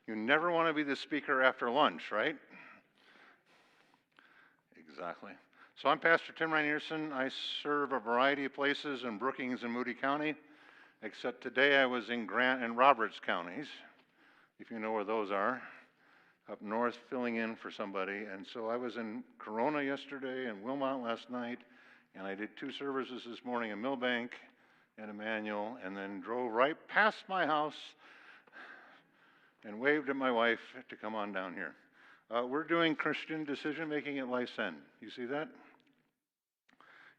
You never want to be the speaker after lunch, right? Exactly. So I'm Pastor Tim Rynearson. I serve a variety of places in Brookings and Moody County, except today I was in Grant and Roberts counties, if you know where those are, up north filling in for somebody. And so I was in Corona yesterday and Wilmot last night, and I did 2 services this morning in Millbank and Emmanuel, and then drove right past my house and waved at my wife to come on down here. We're doing Christian decision making at Life's End. You see that?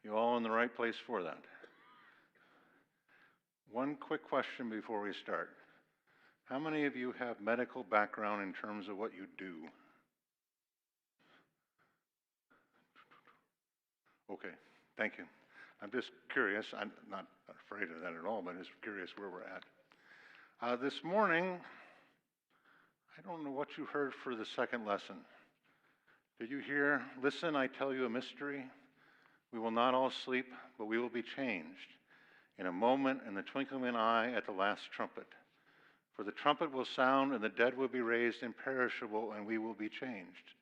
You're all in the right place for that. One quick question before we start. How many of you have medical background in terms of what you do? Okay, thank you. I'm just curious. I'm not afraid of that at all, but I'm just curious where we're at. This morning, I don't know what you heard for the second lesson. Did you hear, listen, I tell you a mystery. We will not all sleep, but we will be changed. In a moment, in the twinkling of an eye, at the last trumpet. For the trumpet will sound, and the dead will be raised imperishable, and we will be changed.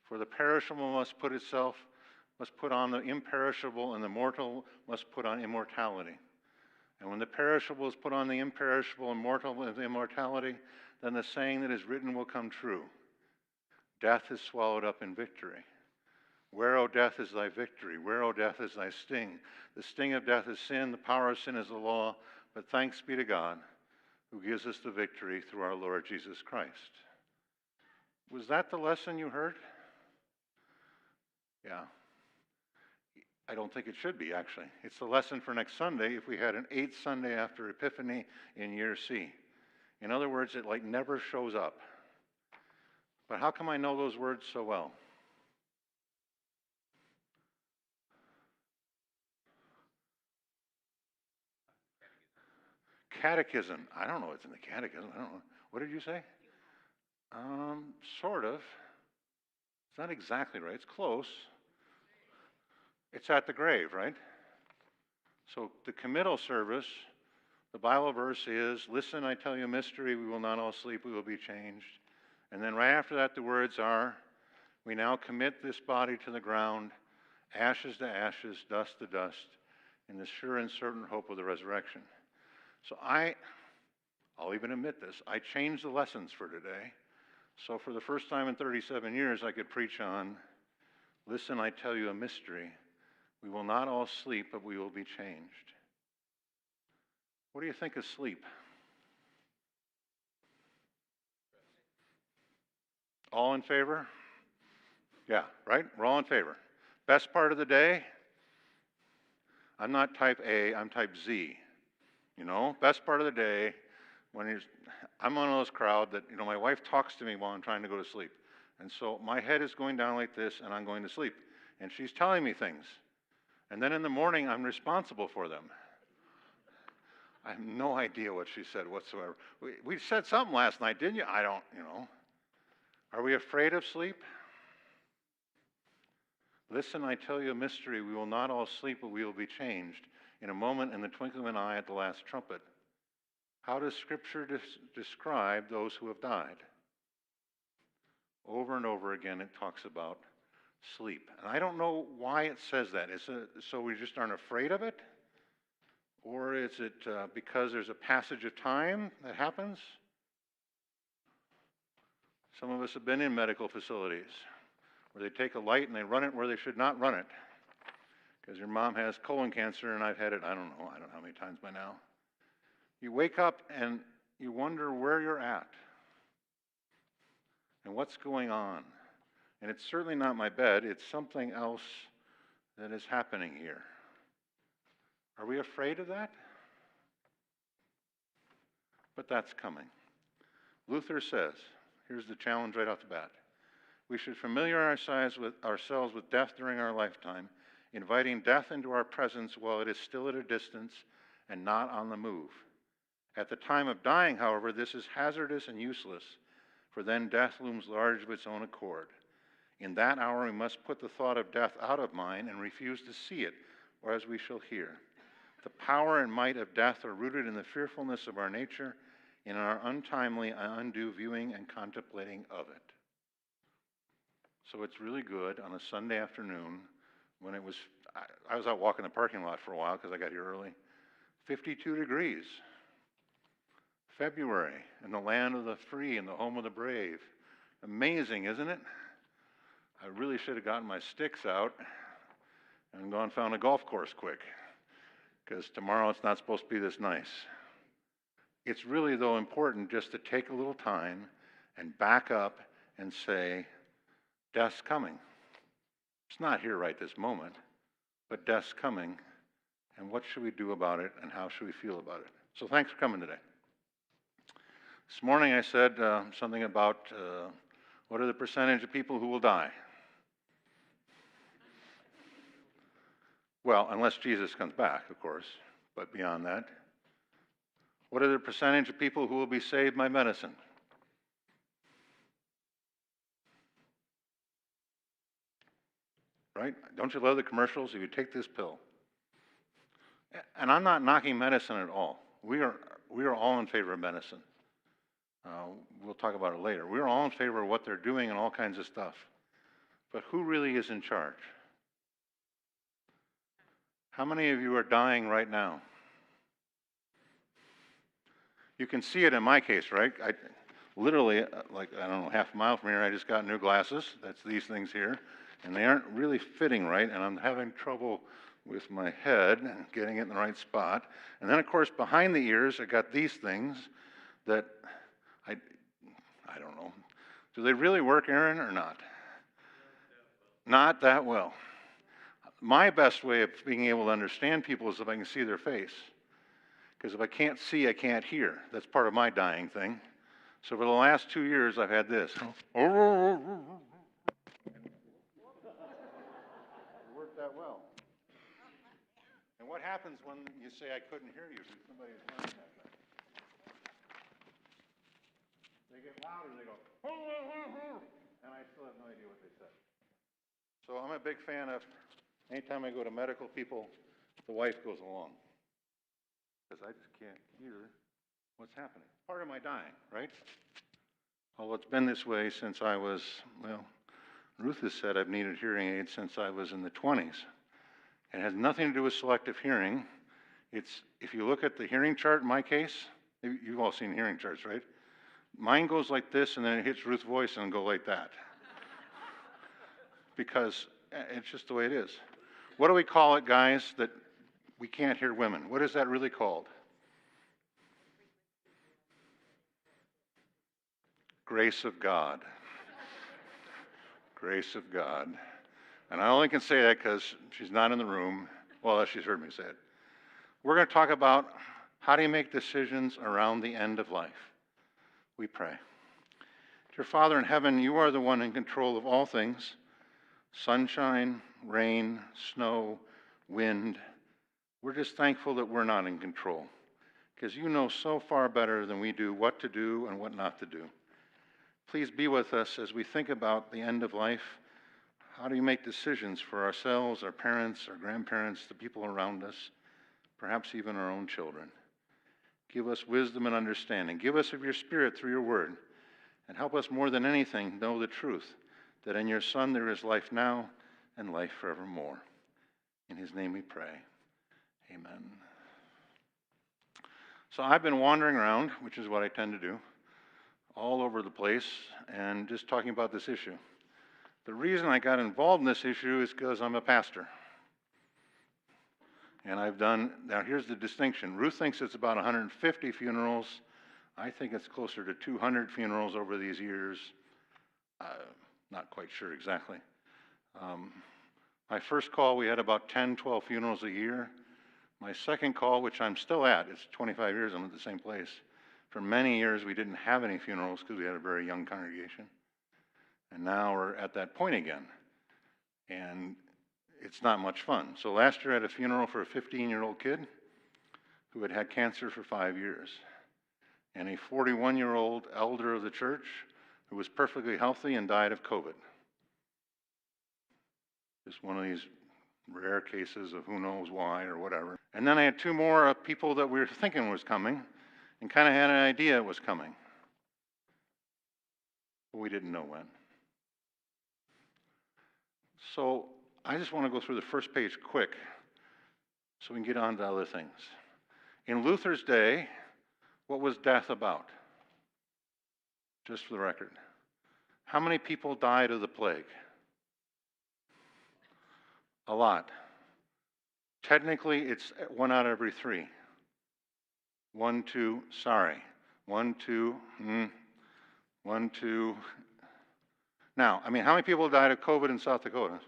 For the perishable must put on the imperishable, and the mortal must put on immortality. And when the perishable is put on the imperishable and mortal with immortality, then the saying that is written will come true. Death is swallowed up in victory. Where, O death, is thy victory? Where, O death, is thy sting? The sting of death is sin, the power of sin is the law, but thanks be to God who gives us the victory through our Lord Jesus Christ. Was that the lesson you heard? Yeah. I don't think it should be, actually. It's the lesson for next Sunday if we had an 8th Sunday after Epiphany in year C. In other words, it never shows up. But how come I know those words so well? Catechism. I don't know what's in the catechism. I don't know. What did you say? Sort of. It's not exactly right. It's close. It's at the grave, right? So the committal service, the Bible verse is, listen, I tell you a mystery, we will not all sleep, we will be changed. And then right after that, the words are, we now commit this body to the ground, ashes to ashes, dust to dust, in the sure and certain hope of the resurrection. So I'll even admit this, I changed the lessons for today. So for the first time in 37 years, I could preach on, listen, I tell you a mystery, we will not all sleep, but we will be changed. What do you think of sleep? All in favor? Yeah, right? We're all in favor. Best part of the day? I'm not type A, I'm type Z. You know, best part of the day, I'm one of those crowd that, my wife talks to me while I'm trying to go to sleep. And so my head is going down like this and I'm going to sleep. And she's telling me things. And then in the morning, I'm responsible for them. I have no idea what she said whatsoever. We said something last night, didn't you? I don't, Are we afraid of sleep? Listen, I tell you a mystery. We will not all sleep, but we will be changed. In a moment, in the twinkling of an eye, at the last trumpet. How does Scripture describe those who have died? Over and over again, it talks about sleep. And I don't know why it says that. Is it so we just aren't afraid of it? Or is it because there's a passage of time that happens? Some of us have been in medical facilities where they take a light and they run it where they should not run it. Because your mom has colon cancer and I've had it, I don't know how many times by now. You wake up and you wonder where you're at and what's going on. And it's certainly not my bed, it's something else that is happening here. Are we afraid of that? But that's coming. Luther says, here's the challenge right off the bat. We should familiarize ourselves with death during our lifetime, inviting death into our presence while it is still at a distance and not on the move. At the time of dying, however, this is hazardous and useless, for then death looms large of its own accord. In that hour we must put the thought of death out of mind and refuse to see it, or as we shall hear. The power and might of death are rooted in the fearfulness of our nature, in our untimely and undue viewing and contemplating of it. So it's really good on a Sunday afternoon when it was, I was out walking the parking lot for a while because I got here early, 52 degrees. February, in the land of the free and the home of the brave. Amazing, isn't it? I really should have gotten my sticks out and gone and found a golf course quick, because tomorrow it's not supposed to be this nice. It's really, though, important just to take a little time and back up and say, death's coming. It's not here right this moment, but death's coming, and what should we do about it, and how should we feel about it? So thanks for coming today. This morning I said something about what are the percentage of people who will die? Well, unless Jesus comes back, of course, but beyond that. What are the percentage of people who will be saved by medicine? Right? Don't you love the commercials? If you take this pill. And I'm not knocking medicine at all. We are all in favor of medicine. We'll talk about it later. We're all in favor of what they're doing and all kinds of stuff. But who really is in charge? How many of you are dying right now? You can see it in my case, right? I literally, like, I don't know, half a mile from here, I just got new glasses. That's these things here. And they aren't really fitting right, and I'm having trouble with my head and getting it in the right spot. And then, of course, behind the ears, I got these things that I don't know. Do they really work, Aaron, or not? Not that well. My best way of being able to understand people is if I can see their face. Because if I can't see, I can't hear. That's part of my dying thing. So for the last 2 years, I've had this. It worked that well. And what happens when you say, I couldn't hear you? Somebody's hearing that thing. They get louder, they go, and I still have no idea what they said. So I'm a big fan of, anytime I go to medical people, the wife goes along. Because I just can't hear what's happening. Part of my dying, right? Well, it's been this way since I was, well, Ruth has said I've needed hearing aids since I was in the 20s. It has nothing to do with selective hearing. It's, if you look at the hearing chart in my case, you've all seen hearing charts, right? Mine goes like this, and then it hits Ruth's voice and go like that. Because it's just the way it is. What do we call it, guys, that we can't hear women? What is that really called? Grace of God. Grace of God. And I only can say that because she's not in the room. Well, she's heard me say it. We're going to talk about how do you make decisions around the end of life. We pray. Dear Father in heaven, you are the one in control of all things. Sunshine, rain, snow, wind. We're just thankful that we're not in control, because you know so far better than we do what to do and what not to do. Please be with us as we think about the end of life. How do you make decisions for ourselves, our parents, our grandparents, the people around us, perhaps even our own children? Give us wisdom and understanding. Give us of your Spirit through your word. And help us more than anything know the truth, that in your Son there is life now and life forevermore. In his name we pray. Amen. So I've been wandering around, which is what I tend to do, all over the place, and just talking about this issue. The reason I got involved in this issue is because I'm a pastor. And I've done, now here's the distinction. Ruth thinks it's about 150 funerals. I think it's closer to 200 funerals over these years. Not quite sure exactly. My first call, we had about 10, 12 funerals a year. My second call, which I'm still at, it's 25 years, I'm at the same place. For many years, we didn't have any funerals because we had a very young congregation. And now we're at that point again. And it's not much fun. So last year I had a funeral for a 15-year-old kid who had had cancer for 5 years. And a 41-year-old elder of the church who was perfectly healthy and died of COVID. Just one of these rare cases of who knows why or whatever. And then I had two more people that we were thinking was coming, and kind of had an idea it was coming. But we didn't know when. So I just want to go through the first page quick so we can get on to other things. In Luther's day, what was death about? Just for the record. How many people died of the plague? A lot. Technically, it's 1 out of every 3. 1, 2, sorry. 1, 2, 1, 2. Now, how many people died of COVID in South Dakota?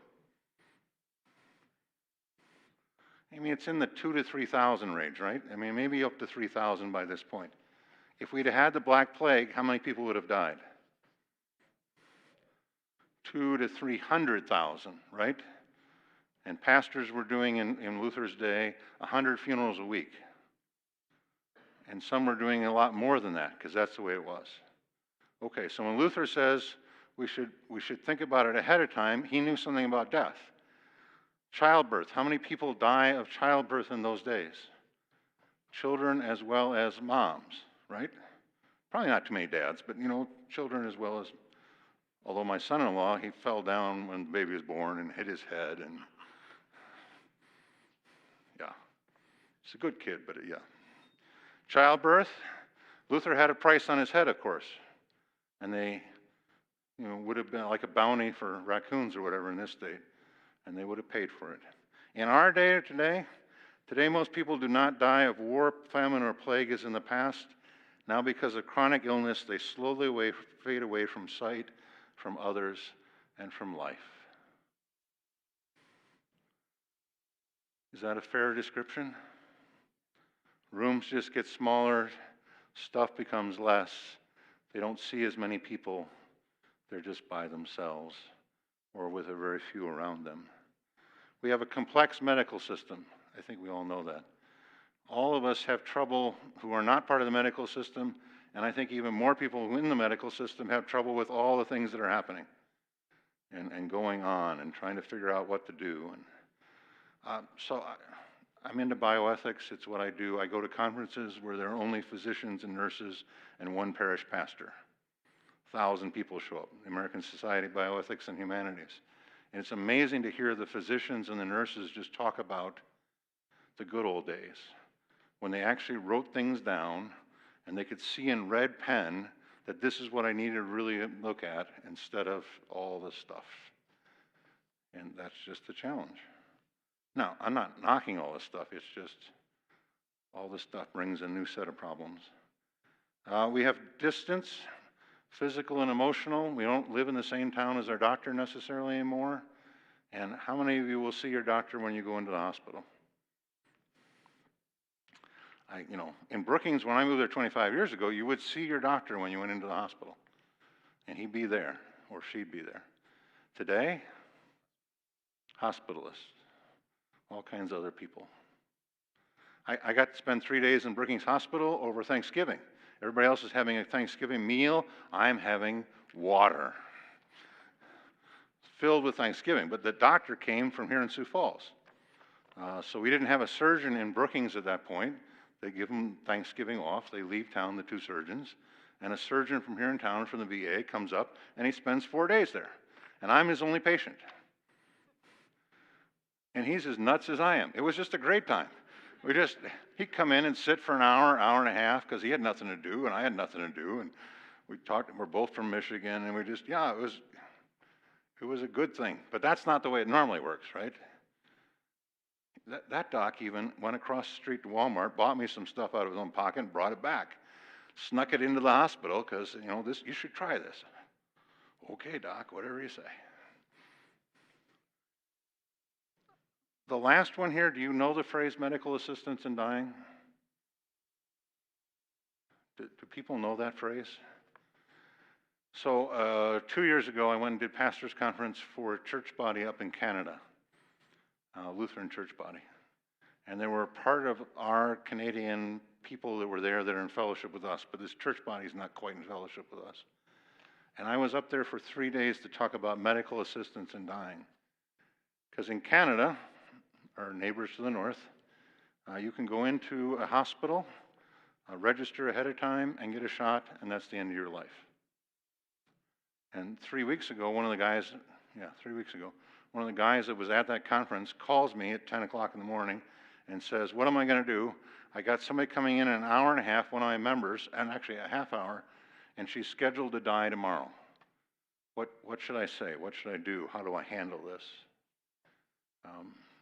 It's in the 2,000 to 3,000 range, right? Maybe up to 3,000 by this point. If we'd had the Black Plague, how many people would have died? 200,000 to 300,000, right? And pastors were doing in Luther's day 100 funerals a week. And some were doing a lot more than that, because that's the way it was. Okay, so when Luther says we should think about it ahead of time, he knew something about death. Childbirth. How many people die of childbirth in those days? Children as well as moms, right? Probably not too many dads, but children as well as, although my son-in-law, he fell down when the baby was born and hit his head, and yeah. He's a good kid, but yeah. Childbirth. Luther had a price on his head, of course. And they would have been like a bounty for raccoons or whatever in this state. And they would have paid for it. In our day today most people do not die of war, famine, or plague as in the past. Now because of chronic illness, they slowly fade away from sight, from others, and from life. Is that a fair description? Rooms just get smaller, stuff becomes less. They don't see as many people. They're just by themselves or with a very few around them. We have a complex medical system. I think we all know that. All of us have trouble who are not part of the medical system, and I think even more people in the medical system have trouble with all the things that are happening and going on and trying to figure out what to do. And so I'm into bioethics. It's what I do. I go to conferences where there are only physicians and nurses and one parish pastor. 1,000 people show up, the American Society of Bioethics and Humanities. And it's amazing to hear the physicians and the nurses just talk about the good old days, when they actually wrote things down and they could see in red pen that this is what I need to really look at instead of all this stuff. And that's just the challenge. Now, I'm not knocking all this stuff. It's just all this stuff brings a new set of problems. We have distance, physical and emotional. We don't live in the same town as our doctor necessarily anymore. And how many of you will see your doctor when you go into the hospital? In Brookings, when I moved there 25 years ago, you would see your doctor when you went into the hospital. And he'd be there, or she'd be there. Today, hospitalists, all kinds of other people. I got to spend 3 days in Brookings Hospital over Thanksgiving. Everybody else is having a Thanksgiving meal. I'm having water. Filled with Thanksgiving. But the doctor came from here in Sioux Falls. So we didn't have a surgeon in Brookings at that point. They give them Thanksgiving off. They leave town, the 2 surgeons. And a surgeon from here in town, from the VA, comes up, and he spends 4 days there. And I'm his only patient. And he's as nuts as I am. It was just a great time. He'd come in and sit for an hour and a half, because he had nothing to do, and I had nothing to do. And we talked, we're both from Michigan, and it was a good thing. But that's not the way it normally works, right? That doc even went across the street to Walmart, bought me some stuff out of his own pocket, and brought it back. Snuck it into the hospital, because, you should try this. Okay, doc, whatever you say. The last one here, do you know the phrase medical assistance in dying? Do people know that phrase? So 2 years ago, I went and did pastor's conference for a church body up in Canada, Lutheran church body. And they were part of our Canadian people that were there that are in fellowship with us, but this church body is not quite in fellowship with us. And I was up there for 3 days to talk about medical assistance in dying. Because in Canada, our neighbors to the north, you can go into a hospital register ahead of time and get a shot, and that's the end of your life. And 3 weeks ago, one of the guys that was at that conference calls me at 10 o'clock in the morning and says, what am I going to do? I got somebody coming in an hour and a half, one of my members, and actually a half hour, and she's scheduled to die tomorrow. What should I say? What should I do? How do I handle this?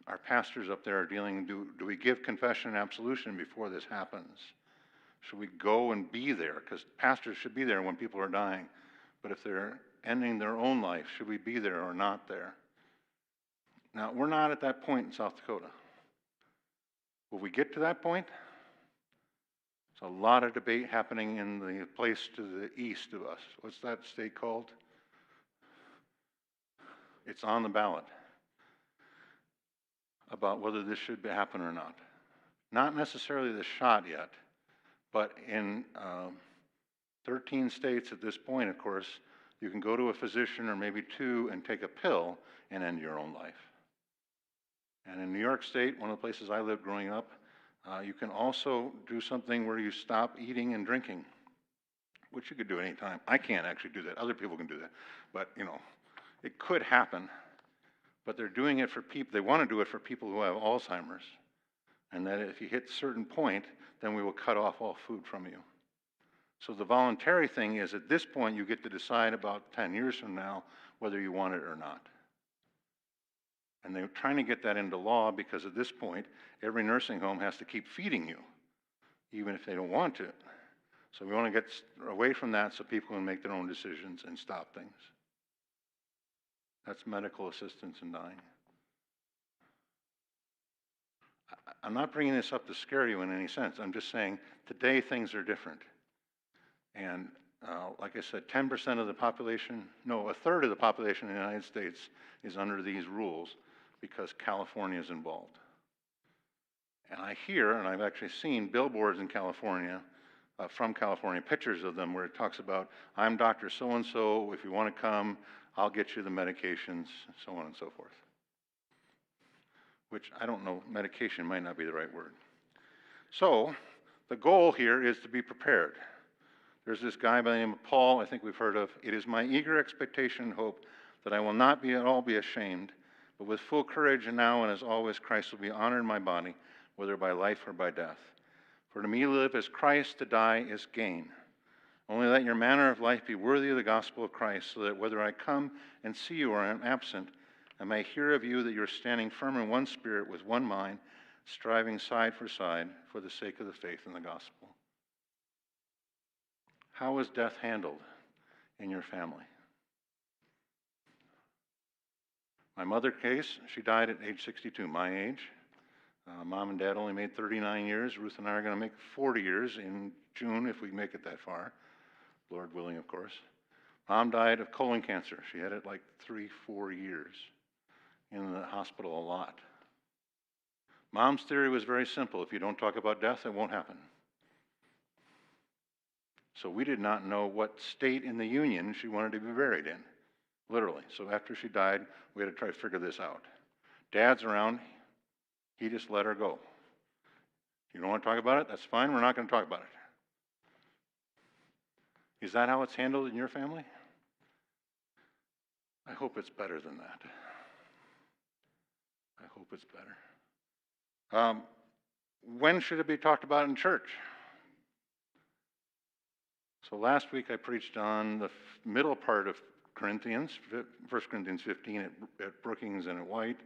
Our pastors up there are dealing, do we give confession and absolution before this happens? Should we go and be there? Because pastors should be there when people are dying. But if they're ending their own life, should we be there or not there? Now, we're not at that point in South Dakota. Will we get to that point? There's a lot of debate happening in the place to the east of us. What's that state called? It's on the ballot about whether this should happen or not. Not necessarily the shot yet, but in 13 states at this point, of course, you can go to a physician or maybe two and take a pill and end your own life. And in New York State, one of the places I lived growing up, you can also do something where you stop eating and drinking, which you could do anytime. I can't actually do that. Other people can do that. But, it could happen. But they're doing it for people, they want to do it for people who have Alzheimer's. And that if you hit a certain point, then we will cut off all food from you. So the voluntary thing is, at this point, you get to decide about 10 years from now whether you want it or not. And they're trying to get that into law because at this point, every nursing home has to keep feeding you, even if they don't want to. So we want to get away from that so people can make their own decisions and stop things. That's medical assistance in dying. I'm not bringing this up to scare you in any sense. I'm just saying today things are different. And like I said, 10% of the population, no, a third of the population in the United States is under these rules because California is involved. And I hear, and I've actually seen billboards in California, from California, pictures of them where it talks about, I'm Dr. So-and-so, if you want to come, I'll get you the medications, so on and so forth. Which I don't know, medication might not be the right word. So the goal here is to be prepared. There's this guy by the name of Paul, I think we've heard of. It is my eager expectation and hope that I will not be at all be ashamed, but with full courage and now and as always Christ will be honored in my body, whether by life or by death. For to me to live is Christ, to die is gain. Only let your manner of life be worthy of the gospel of Christ, so that whether I come and see you or am absent, I may hear of you that you are standing firm in one spirit with one mind, striving side for side for the sake of the faith in the gospel. How is death handled in your family? My mother's case, she died at age 62, my age. Mom and Dad only made 39 years. Ruth and I are going to make 40 years in June if we make it that far. Lord willing, of course. Mom died of colon cancer. She had it like 3-4 years in the hospital a lot. Mom's theory was very simple. If you don't talk about death, it won't happen. So we did not know what state in the Union she wanted to be buried in, literally. So after she died, we had to try to figure this out. Dad's around. He just let her go. You don't want to talk about it? That's fine. We're not going to talk about it. Is that how it's handled in your family? I hope it's better than that. I hope it's better. When should it be talked about in church? So last week I preached on the middle part of Corinthians, 1 Corinthians 15 at Brookings and at White,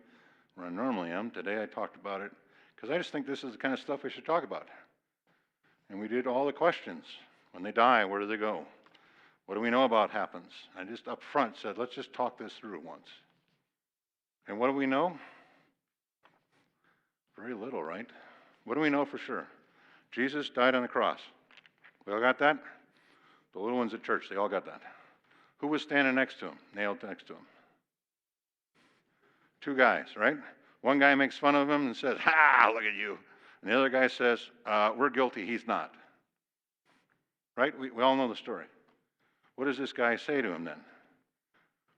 where I normally am. Today I talked about it because I just think this is the kind of stuff we should talk about. And we did all the questions. When they die, where do they go? What do we know about happens? I just up front said, let's just talk this through once. And what do we know? Very little, right? What do we know for sure? Jesus died on the cross. We all got that? The little ones at church, they all got that. Who was standing next to him, nailed next to him? 2 guys, right? One guy makes fun of him and says, ha, look at you. And the other guy says, we're guilty, he's not. Right? We all know the story. What does this guy say to him then?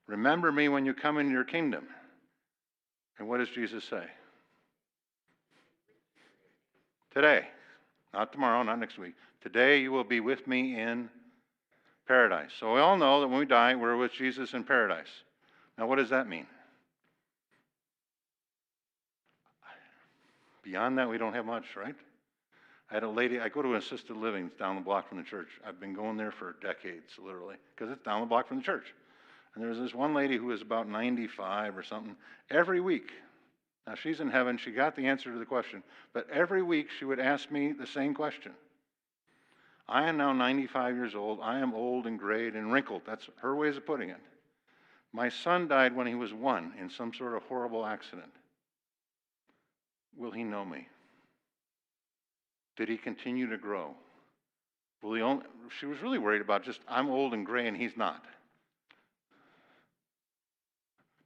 Remember me when you come into your kingdom. And what does Jesus say? Today. not tomorrow, not next week. Today you will be with me in paradise. So we all know that when we die, we're with Jesus in paradise. Now, what does that mean? Beyond that, we don't have much, right? I had a lady, I go to an assisted living down the block from the church. I've been going there for decades, literally, because it's down the block from the church. And there was this one lady who was about 95 or something. Every week, now she's in heaven, she got the answer to the question, but every week she would ask me the same question. I am now 95 years old. I am old and grayed and wrinkled. That's her ways of putting it. My son died when he was 1 in some sort of horrible accident. Will he know me? Did he continue to grow? She was really worried about just, I'm old and gray and he's not.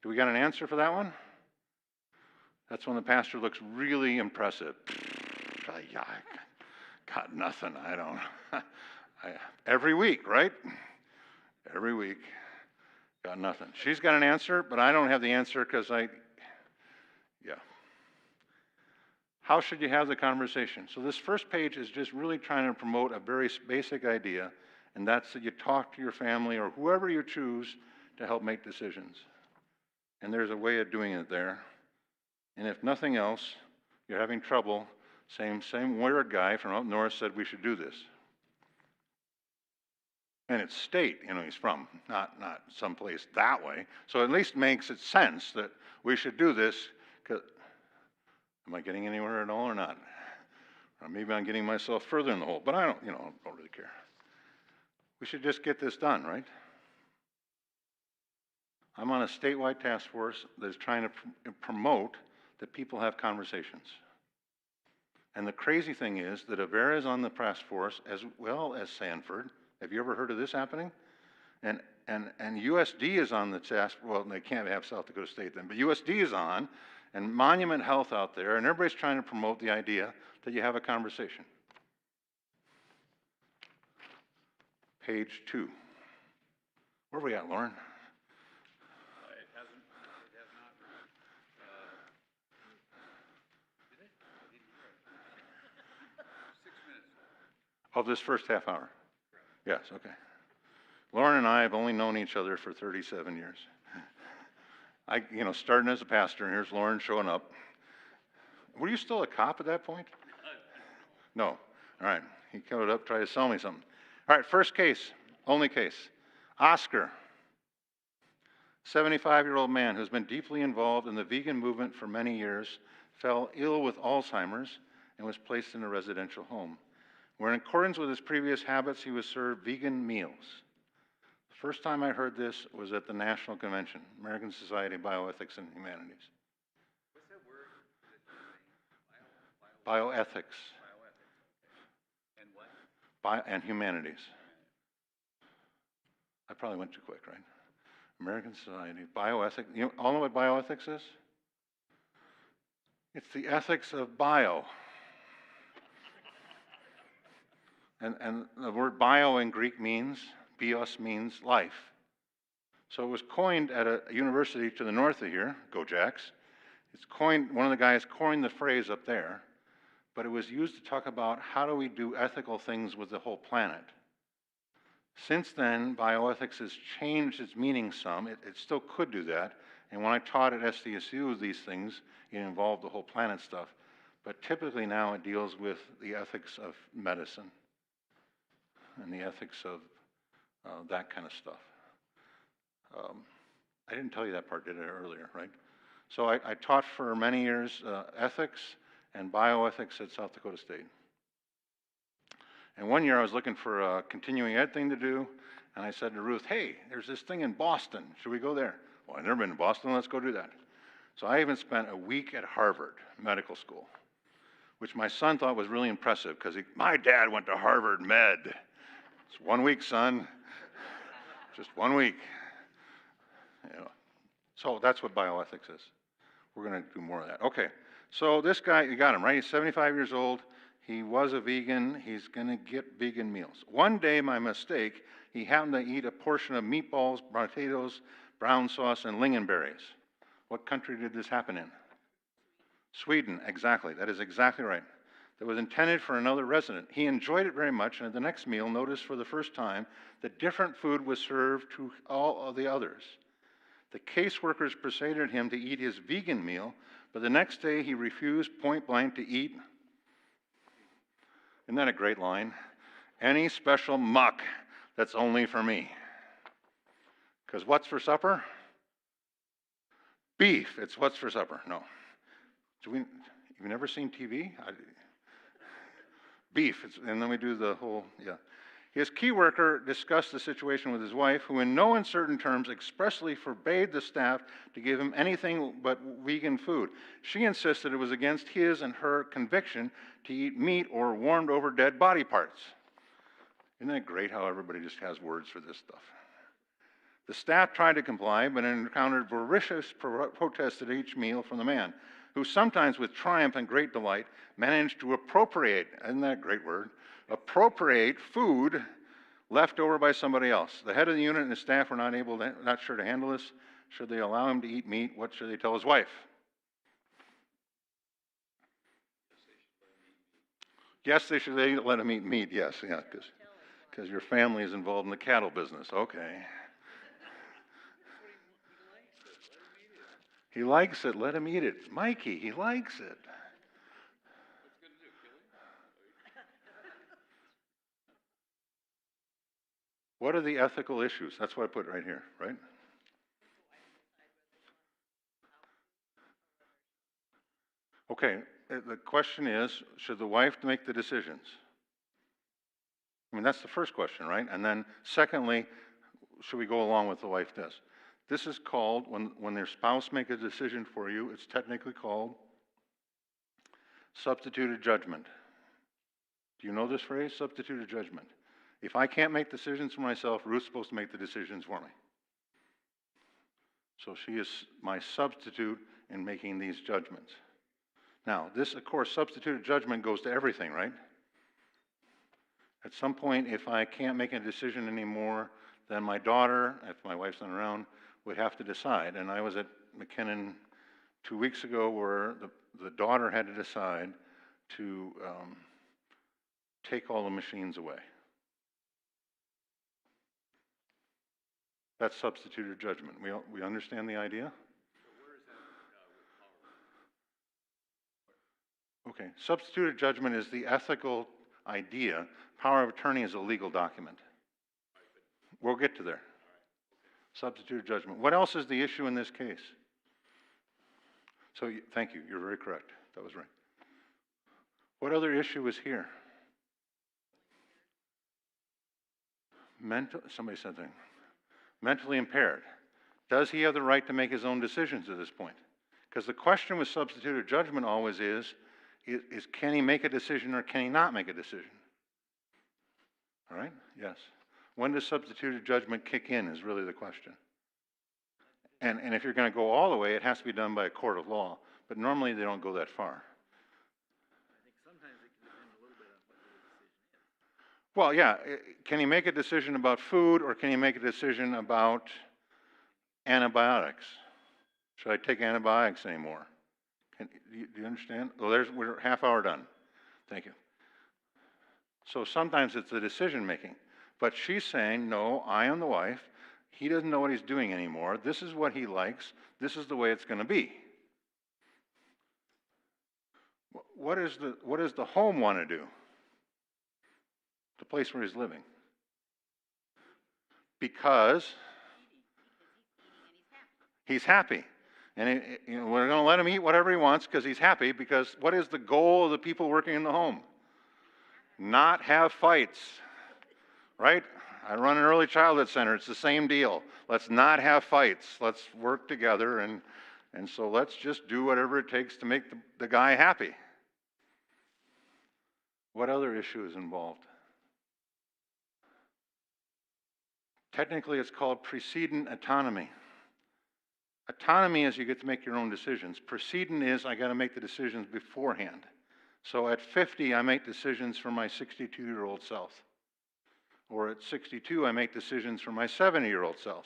Do we got an answer for that one? That's when the pastor looks really impressive. Yeah, I got nothing. I don't. Every week, right? Every week. Got nothing. She's got an answer, but I don't have the answer because yeah. How should you have the conversation? So this first page is just really trying to promote a very basic idea, and that's that you talk to your family or whoever you choose to help make decisions. And there's a way of doing it there. And if nothing else, you're having trouble, same weird guy from up north said we should do this. And it's state, he's from, not someplace that way. So at least makes it sense that we should do this. Am I getting anywhere at all or not? Or maybe I'm getting myself further in the hole, but I don't really care. We should just get this done, right? I'm on a statewide task force that's trying to promote that people have conversations. And the crazy thing is that Avera is on the task force as well as Sanford. Have you ever heard of this happening? And USD is on the task. Well, they can't have South Dakota State then, but USD is on, and Monument Health out there, and everybody's trying to promote the idea that you have a conversation. Page 2. Where are we at, Lauren? It has not. Did it? 6 minutes. Of this first half hour? Yes, okay. Lauren and I have only known each other for 37 years. Starting as a pastor, and here's Lauren showing up. Were you still a cop at that point? No. All right. He came up, tried to sell me something. All right, first case, only case. Oscar, 75-year-old man who's been deeply involved in the vegan movement for many years, fell ill with Alzheimer's and was placed in a residential home, where in accordance with his previous habits, he was served vegan meals. The first time I heard this was at the National Convention, American Society of Bioethics and Humanities. What's that word? Bioethics. Bioethics. Okay. And what? And humanities. I probably went too quick, right? American Society, bioethics. You all know what bioethics is? It's the ethics of bio. And the word bio in Greek bios means life. So it was coined at a university to the north of here, go Jacks. It's coined, one of the guys coined the phrase up there, but it was used to talk about how do we do ethical things with the whole planet. Since then, bioethics has changed its meaning some. It still could do that. And when I taught at SDSU these things, it involved the whole planet stuff. But typically now it deals with the ethics of medicine and the ethics of that kind of stuff. I didn't tell you that part, did I, earlier, right? So I taught for many years ethics and bioethics at South Dakota State. And one year I was looking for a continuing ed thing to do, and I said to Ruth, hey, there's this thing in Boston. Should we go there? Well, I've never been to Boston. Let's go do that. So I even spent a week at Harvard Medical School, which my son thought was really impressive because my dad went to Harvard Med. It's 1 week, son. Just 1 week. So that's what bioethics is. We're going to do more of that. Okay. So this guy, you got him, right? He's 75 years old. He was a vegan. He's going to get vegan meals. One day, by mistake, he happened to eat a portion of meatballs, potatoes, brown sauce, and lingonberries. What country did this happen in? Sweden, exactly. That is exactly right. that was intended for another resident. He enjoyed it very much, and at the next meal noticed for the first time that different food was served to all of the others. The caseworkers persuaded him to eat his vegan meal, but the next day he refused point blank to eat, isn't that a great line? Any special muck that's only for me. Because what's for supper? Beef. It's what's for supper. No. You've never seen TV? Beef. And then we do the whole, yeah. His key worker discussed the situation with his wife, who in no uncertain terms expressly forbade the staff to give him anything but vegan food. She insisted it was against his and her conviction to eat meat or warmed over dead body parts. Isn't that great how everybody just has words for this stuff? The staff tried to comply, but encountered voracious protest at each meal from the man, who sometimes with triumph and great delight managed to appropriate, isn't that a great word? Appropriate food left over by somebody else. The head of the unit and his staff were not sure to handle this. Should they allow him to eat meat? What should they tell his wife? Yes, they should let him eat meat. Yes, yeah, because your family is involved in the cattle business. Okay. He likes it. Let him eat it. Mikey, he likes it. What's going to do? Kill him? What are the ethical issues? That's what I put right here, right? Okay, the question is, should the wife make the decisions? I mean, that's the first question, right? And then secondly, should we go along with what the wife does? This is called, when their spouse make a decision for you, it's technically called substituted judgment. Do you know this phrase? Substituted judgment. If I can't make decisions for myself, Ruth's supposed to make the decisions for me. So she is my substitute in making these judgments. Now, this, of course, substituted judgment goes to everything, right? At some point, if I can't make a decision anymore, then my daughter, if my wife's not around, would have to decide. And I was at McKinnon 2 weeks ago where the daughter had to decide to take all the machines away. That's substituted judgment. We understand the idea? So where is that with power? Okay, substituted judgment is the ethical idea. Power of attorney is a legal document. We'll get to there. Substituted judgment. What else is the issue in this case? So, thank you. You're very correct. That was right. What other issue is here? Somebody said that. Mentally impaired. Does he have the right to make his own decisions at this point? Because the question with substituted judgment always is can he make a decision or can he not make a decision? All right? Yes. When does substituted judgment kick in is really the question. And if you're going to go all the way, it has to be done by a court of law. But normally they don't go that far. I think sometimes it can depend a little bit on what the decision is. Well, yeah. Can he make a decision about food or can he make a decision about antibiotics? Should I take antibiotics anymore? Do you understand? Well, we're half hour done. Thank you. So sometimes it's the decision making. But she's saying, no, I am the wife. He doesn't know what he's doing anymore. This is what he likes. This is the way it's going to be. What does the home want to do? The place where he's living. Because he's happy. And we're going to let him eat whatever he wants because he's happy. Because what is the goal of the people working in the home? Not have fights. Right? I run an early childhood center. It's the same deal. Let's not have fights. Let's work together. And so let's just do whatever it takes to make the guy happy. What other issue is involved? Technically, it's called precedent autonomy. Autonomy is you get to make your own decisions. Precedent is I got to make the decisions beforehand. So at 50, I make decisions for my 62-year-old self. Or at 62, I make decisions for my 70-year-old self.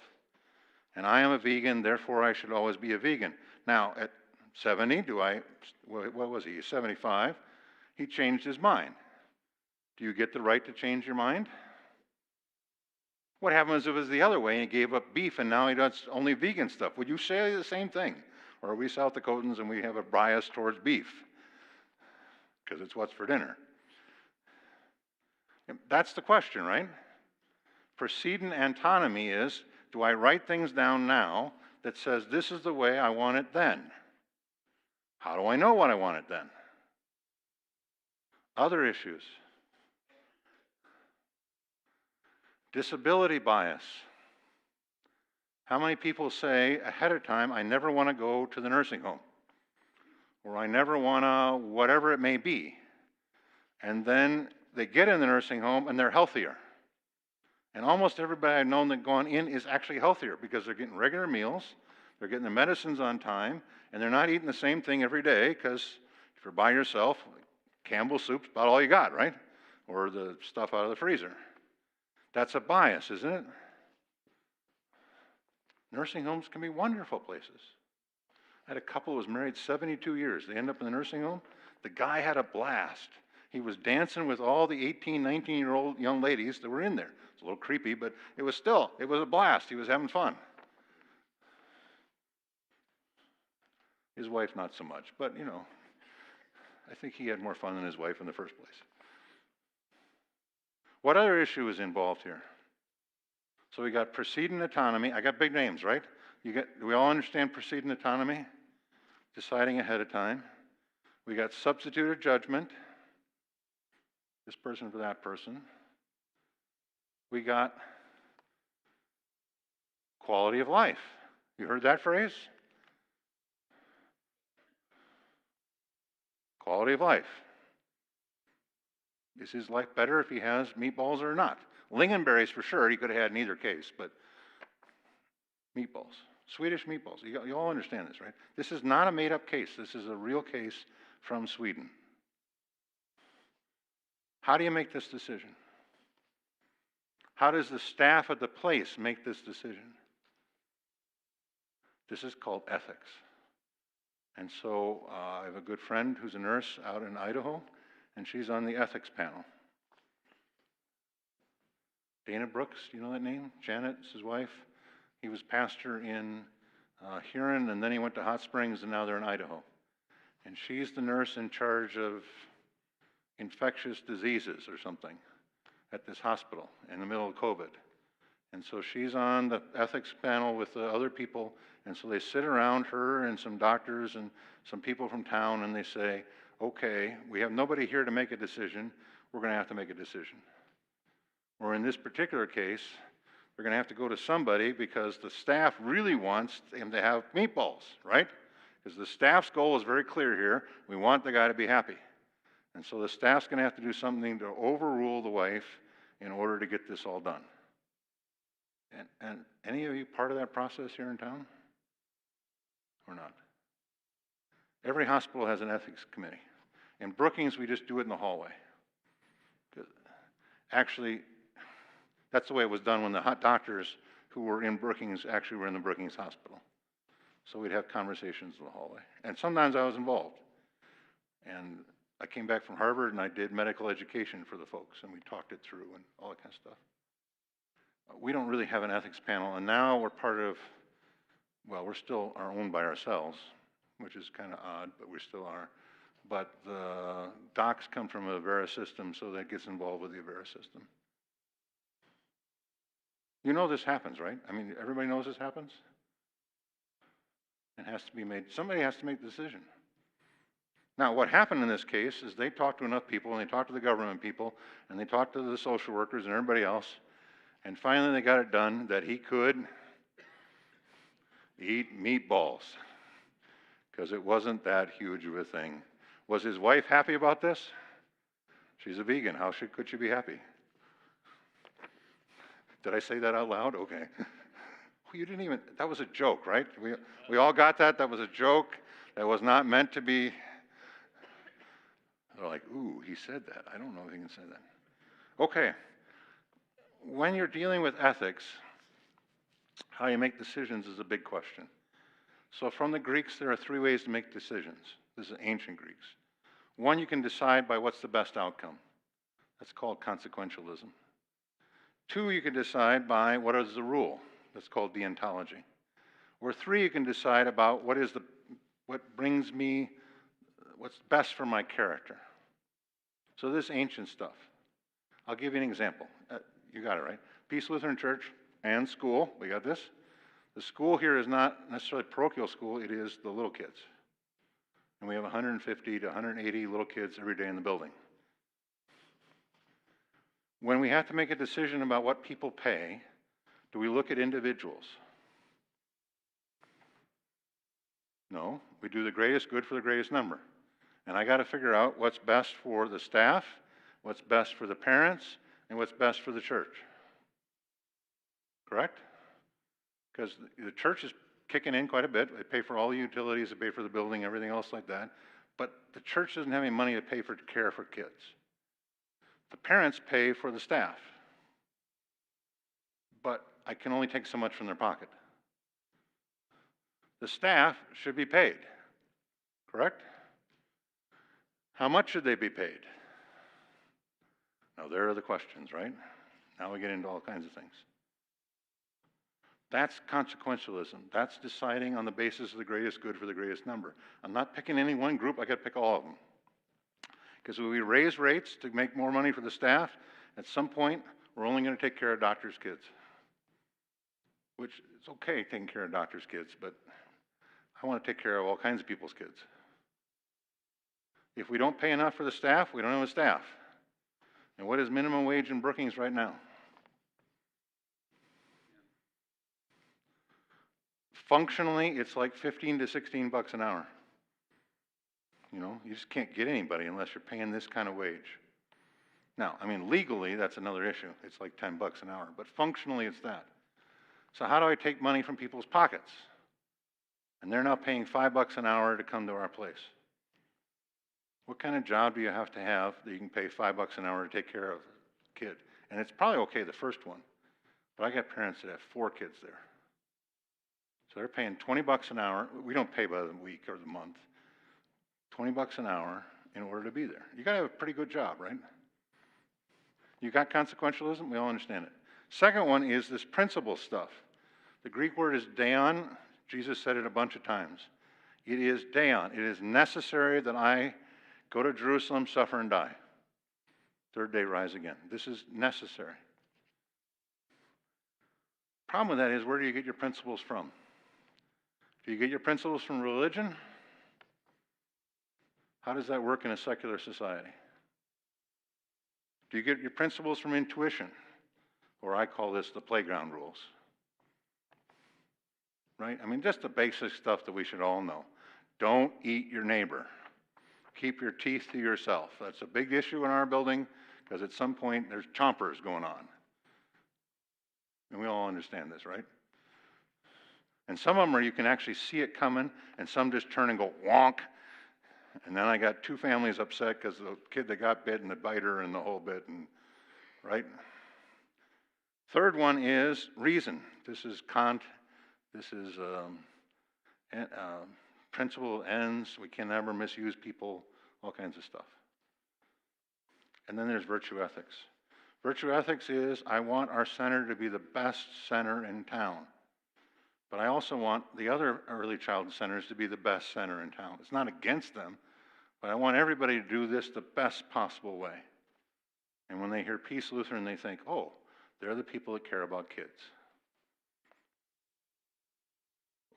And I am a vegan, therefore I should always be a vegan. Now, at 70, what was he? 75. He changed his mind. Do you get the right to change your mind? What happens if it was the other way and he gave up beef and now he does only vegan stuff? Would you say the same thing? Or are we South Dakotans and we have a bias towards beef? Because it's what's for dinner. That's the question, right? Precedent autonomy is, do I write things down now that says this is the way I want it then? How do I know what I want it then? Other issues. Disability bias. How many people say ahead of time, I never want to go to the nursing home? Or I never want to, whatever it may be. And then they get in the nursing home and they're healthier. And almost everybody I've known that gone in is actually healthier because they're getting regular meals, they're getting their medicines on time, and they're not eating the same thing every day because if you're by yourself, Campbell's soup's about all you got, right? Or the stuff out of the freezer. That's a bias, isn't it? Nursing homes can be wonderful places. I had a couple who was married 72 years. They end up in the nursing home. The guy had a blast. He was dancing with all the 18, 19-year-old young ladies that were in there. It's a little creepy, but it was a blast. He was having fun. His wife, not so much, but you know, I think he had more fun than his wife in the first place. What other issue is involved here? So we got precedent autonomy. I got big names, right? Do we all understand precedent autonomy? Deciding ahead of time. We got substituted judgment. This person for that person. We got quality of life. You heard that phrase? Quality of life. Is his life better if he has meatballs or not? Lingonberries for sure, he could have had in either case, but meatballs. Swedish meatballs. You all understand this, right? This is not a made-up case. This is a real case from Sweden. How do you make this decision? How does the staff at the place make this decision? This is called ethics. And so I have a good friend who's a nurse out in Idaho, and she's on the ethics panel. Dana Brooks, do you know that name? Janet's his wife. He was pastor in Huron, and then he went to Hot Springs, and now they're in Idaho. And she's the nurse in charge of infectious diseases or something at this hospital in the middle of COVID. And so she's on the ethics panel with the other people, and so they sit around her and some doctors and some people from town, and they say, okay, we have nobody here to make a decision, we're going to have to make a decision. Or in this particular case, they're going to have to go to somebody because the staff really wants him to have meatballs, right? Because the staff's goal is very clear here. We want the guy to be happy. And so the staff's going to have to do something to overrule the wife in order to get this all done. And any of you part of that process here in town? Or not? Every hospital has an ethics committee. In Brookings, we just do it in the hallway. Actually, that's the way it was done when the hot doctors who were in Brookings actually were in the Brookings Hospital. So we'd have conversations in the hallway. And sometimes I was involved. And I came back from Harvard and I did medical education for the folks, and we talked it through and all that kind of stuff. We don't really have an ethics panel, and now we're part of, well, we're still owned by ourselves, which is kind of odd, but we still are. But the docs come from a Avera system, so that gets involved with the Avera system. You know this happens, right? I mean, everybody knows this happens? It has to be made, somebody has to make the decision. Now, what happened in this case is they talked to enough people, and they talked to the government people, and they talked to the social workers and everybody else, and finally they got it done that he could eat meatballs, because it wasn't that huge of a thing. Was his wife happy about this? She's a vegan. How could she be happy? Did I say that out loud? Okay. You didn't even, that was a joke, right? We all got that? That was a joke. That was not meant to be. They're like, ooh, he said that. I don't know if he can say that. Okay. When you're dealing with ethics, how you make decisions is a big question. So from the Greeks, there are three ways to make decisions. This is ancient Greeks. One you can decide by what's the best outcome. That's called consequentialism. Two, you can decide by what is the rule. That's called deontology. Or three, you can decide about what brings me, what's best for my character. So this ancient stuff. I'll give you an example. You got it, right? Peace Lutheran Church and school, we got this. The school here is not necessarily parochial school, it is the little kids. And we have 150 to 180 little kids every day in the building. When we have to make a decision about what people pay, do we look at individuals? No, we do the greatest good for the greatest number. And I got to figure out what's best for the staff, what's best for the parents, and what's best for the church. Correct? Because the church is kicking in quite a bit. They pay for all the utilities, they pay for the building, everything else like that. But the church doesn't have any money to pay for care for kids. The parents pay for the staff. But I can only take so much from their pocket. The staff should be paid. Correct? How much should they be paid? Now, there are the questions, right? Now we get into all kinds of things. That's consequentialism. That's deciding on the basis of the greatest good for the greatest number. I'm not picking any one group, I got to pick all of them. Because when we raise rates to make more money for the staff, at some point, we're only going to take care of doctors' kids. Which, it's okay taking care of doctors' kids, but I want to take care of all kinds of people's kids. If we don't pay enough for the staff, we don't have a staff. And what is minimum wage in Brookings right now? Functionally, it's like 15 to 16 bucks an hour. You know, you just can't get anybody unless you're paying this kind of wage. Now, I mean, legally, that's another issue. It's like 10 bucks an hour, but functionally, it's that. So how do I take money from people's pockets? And they're now paying 5 bucks an hour to come to our place. What kind of job do you have to have that you can pay 5 bucks an hour to take care of a kid? And it's probably okay the first one, but I got parents that have 4 kids there. So they're paying 20 bucks an hour. We don't pay by the week or the month. 20 bucks an hour in order to be there. You got to have a pretty good job, right? You got consequentialism? We all understand it. Second one is this principle stuff. The Greek word is deon. Jesus said it a bunch of times. It is deon. It is necessary that I go to Jerusalem, suffer, and die. Third day, rise again. This is necessary. Problem with that is, where do you get your principles from? Do you get your principles from religion? How does that work in a secular society? Do you get your principles from intuition? Or I call this the playground rules. Right? I mean, just the basic stuff that we should all know. Don't eat your neighbor. Keep your teeth to yourself. That's a big issue in our building because at some point there's chompers going on. And we all understand this, right? And some of them are you can actually see it coming, and some just turn and go wonk. And then I got 2 families upset because the kid that got bit and the biter and the whole bit, and right? Third one is reason. This is Kant. This is principle ends. We can never misuse people, all kinds of stuff. And then there's virtue ethics. Virtue ethics is I want our center to be the best center in town. But I also want the other early childhood centers to be the best center in town. It's not against them, but I want everybody to do this the best possible way. And when they hear Peace Lutheran, they think, oh, they're the people that care about kids.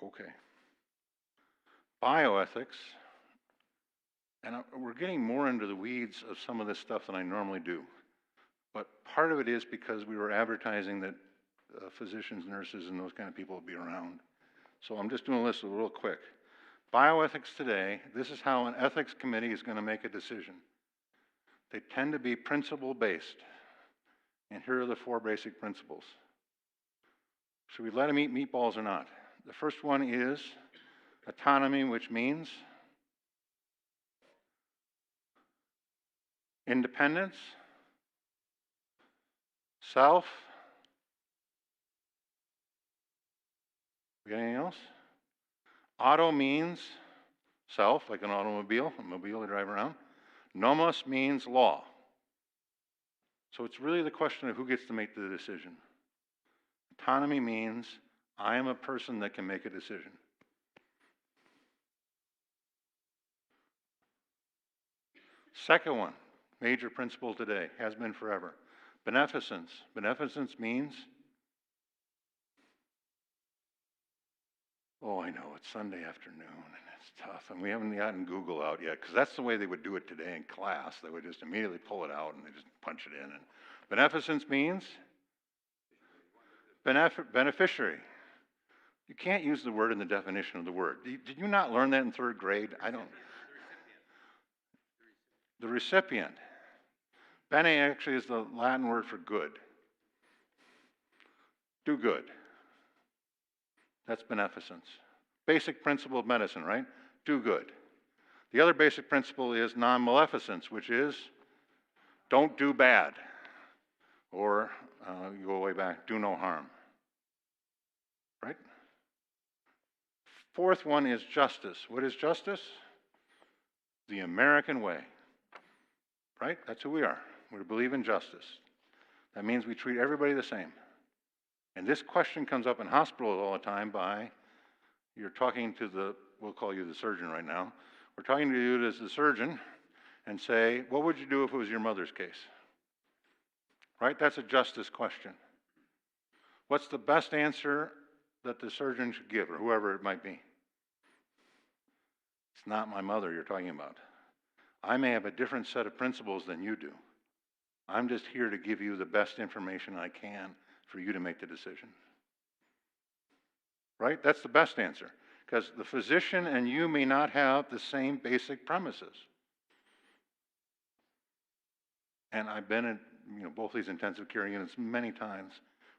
Okay. Bioethics, and we're getting more into the weeds of some of this stuff than I normally do. But part of it is because we were advertising that physicians, nurses, and those kind of people will be around. So I'm just doing a list real quick. Bioethics today, this is how an ethics committee is going to make a decision. They tend to be principle-based. And here are the 4 basic principles. Should we let them eat meatballs or not? The first one is autonomy, which means independence, self. We got anything else? Auto means self, like an automobile, a mobile to drive around. Nomos means law. So it's really the question of who gets to make the decision. Autonomy means I am a person that can make a decision. Second one, major principle today, has been forever. Beneficence. Beneficence means, oh, I know, it's Sunday afternoon and it's tough, and we haven't gotten Google out yet, because that's the way they would do it today in class. They would just immediately pull it out and they just punch it in. And beneficence means beneficiary. You can't use the word in the definition of the word. Did you not learn that in third grade? I don't. The recipient. Bene actually is the Latin word for good. Do good. That's beneficence. Basic principle of medicine, right? Do good. The other basic principle is non-maleficence, which is don't do bad. Or, you go way back, do no harm. Right? Fourth one is justice. What is justice? The American way. Right? That's who we are. We believe in justice. That means we treat everybody the same. And this question comes up in hospitals all the time by, you're talking to the, we'll call you the surgeon right now. We're talking to you as the surgeon and say, what would you do if it was your mother's case? Right? That's a justice question. What's the best answer that the surgeon should give, or whoever it might be? It's not my mother you're talking about. I may have a different set of principles than you do. I'm just here to give you the best information I can for you to make the decision. Right? That's the best answer. Because the physician and you may not have the same basic premises. And I've been in both these intensive care units many times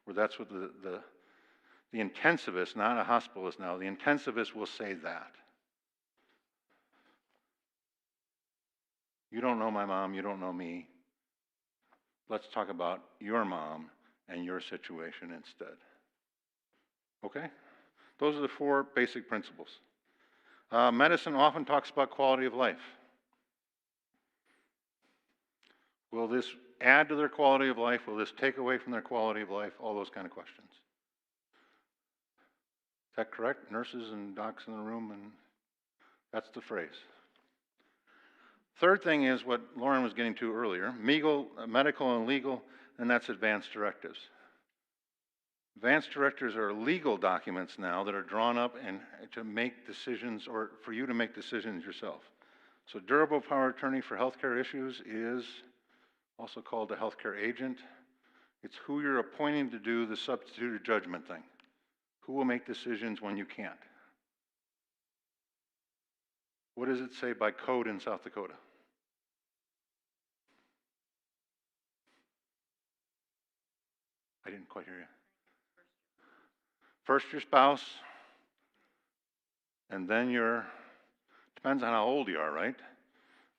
where that's what the intensivist, not a hospitalist now, the intensivist will say that. You don't know my mom, you don't know me. Let's talk about your mom and your situation instead. Okay? Those are the four basic principles. Medicine often talks about quality of life. Will this add to their quality of life? Will this take away from their quality of life? All those kind of questions. Is that correct? Nurses and docs in the room, and that's the phrase. Third thing is what Lauren was getting to earlier, medical and legal, and that's advanced directives. Advanced directives are legal documents now that are drawn up and to make decisions, or for you to make decisions yourself. So durable power of attorney for healthcare issues is also called a healthcare agent. It's who you're appointing to do the substituted judgment thing. Who will make decisions when you can't? What does it say by code in South Dakota? I didn't quite hear you. First your spouse, and then depends on how old you are, right?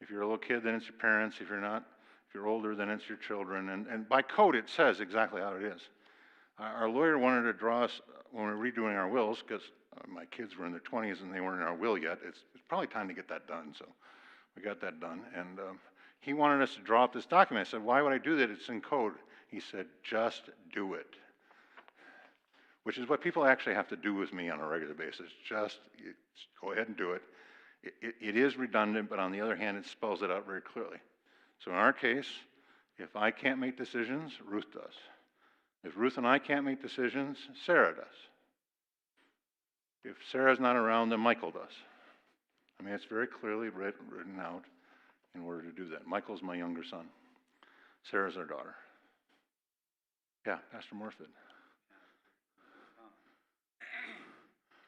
If you're a little kid, then it's your parents. If you're older, then it's your children. And by code, it says exactly how it is. Our lawyer wanted to draw us, when we were redoing our wills, because my kids were in their 20s and they weren't in our will yet, it's probably time to get that done, so we got that done. And he wanted us to draw up this document. I said, why would I do that? It's in code. He said, just do it. Which is what people actually have to do with me on a regular basis. Just go ahead and do it. It is redundant, but on the other hand, it spells it out very clearly. So in our case, if I can't make decisions, Ruth does. If Ruth and I can't make decisions, Sarah does. If Sarah's not around, then Michael does. I mean, it's very clearly written out in order to do that. Michael's my younger son. Sarah's our daughter. Yeah, Pastor Morford.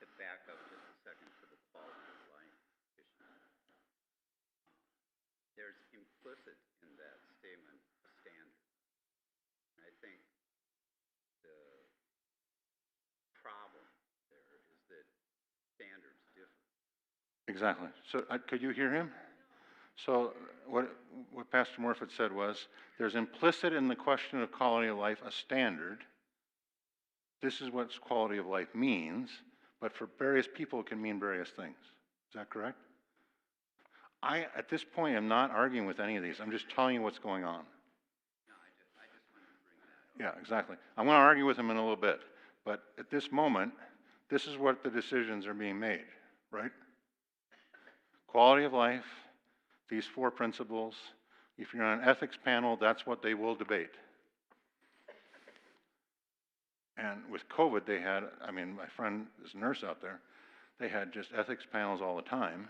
To back up just a second to the quality of life issue. There's implicit in that statement a standard. And I think the problem there is that standards differ. Exactly. So could you hear him? So what Pastor Morford said was, there's implicit in the question of quality of life a standard. This is what quality of life means, but for various people it can mean various things. Is that correct? I, at this point, am not arguing with any of these. I'm just telling you what's going on. No, I just wanted to bring that up. Yeah, exactly. I'm going to argue with him in a little bit. But at this moment, this is what the decisions are being made, right? Quality of life, these 4 principles. If you're on an ethics panel, that's what they will debate. And with COVID, they had, I mean, my friend is a nurse out there, they had just ethics panels all the time,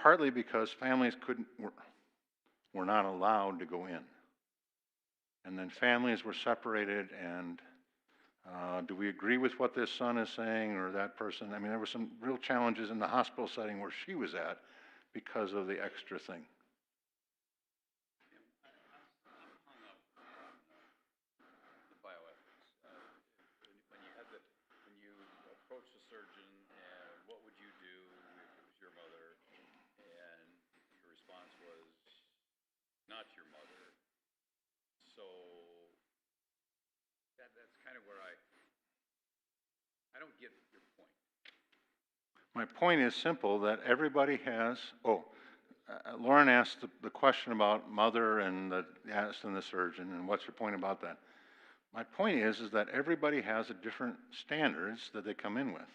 partly because families were not allowed to go in. And then families were separated, and do we agree with what this son is saying or that person? I mean, there were some real challenges in the hospital setting where she was at because of the extra thing. I'm hung up on the bioethics. When you approach the surgeon, and what would you do if it was your mother, and your response was not your mother. So that's kind of where I don't get your point. My point is simple, that everybody has, Lauren asked the question about mother and asked the surgeon, and what's your point about that? My point is that everybody has a different standards that they come in with.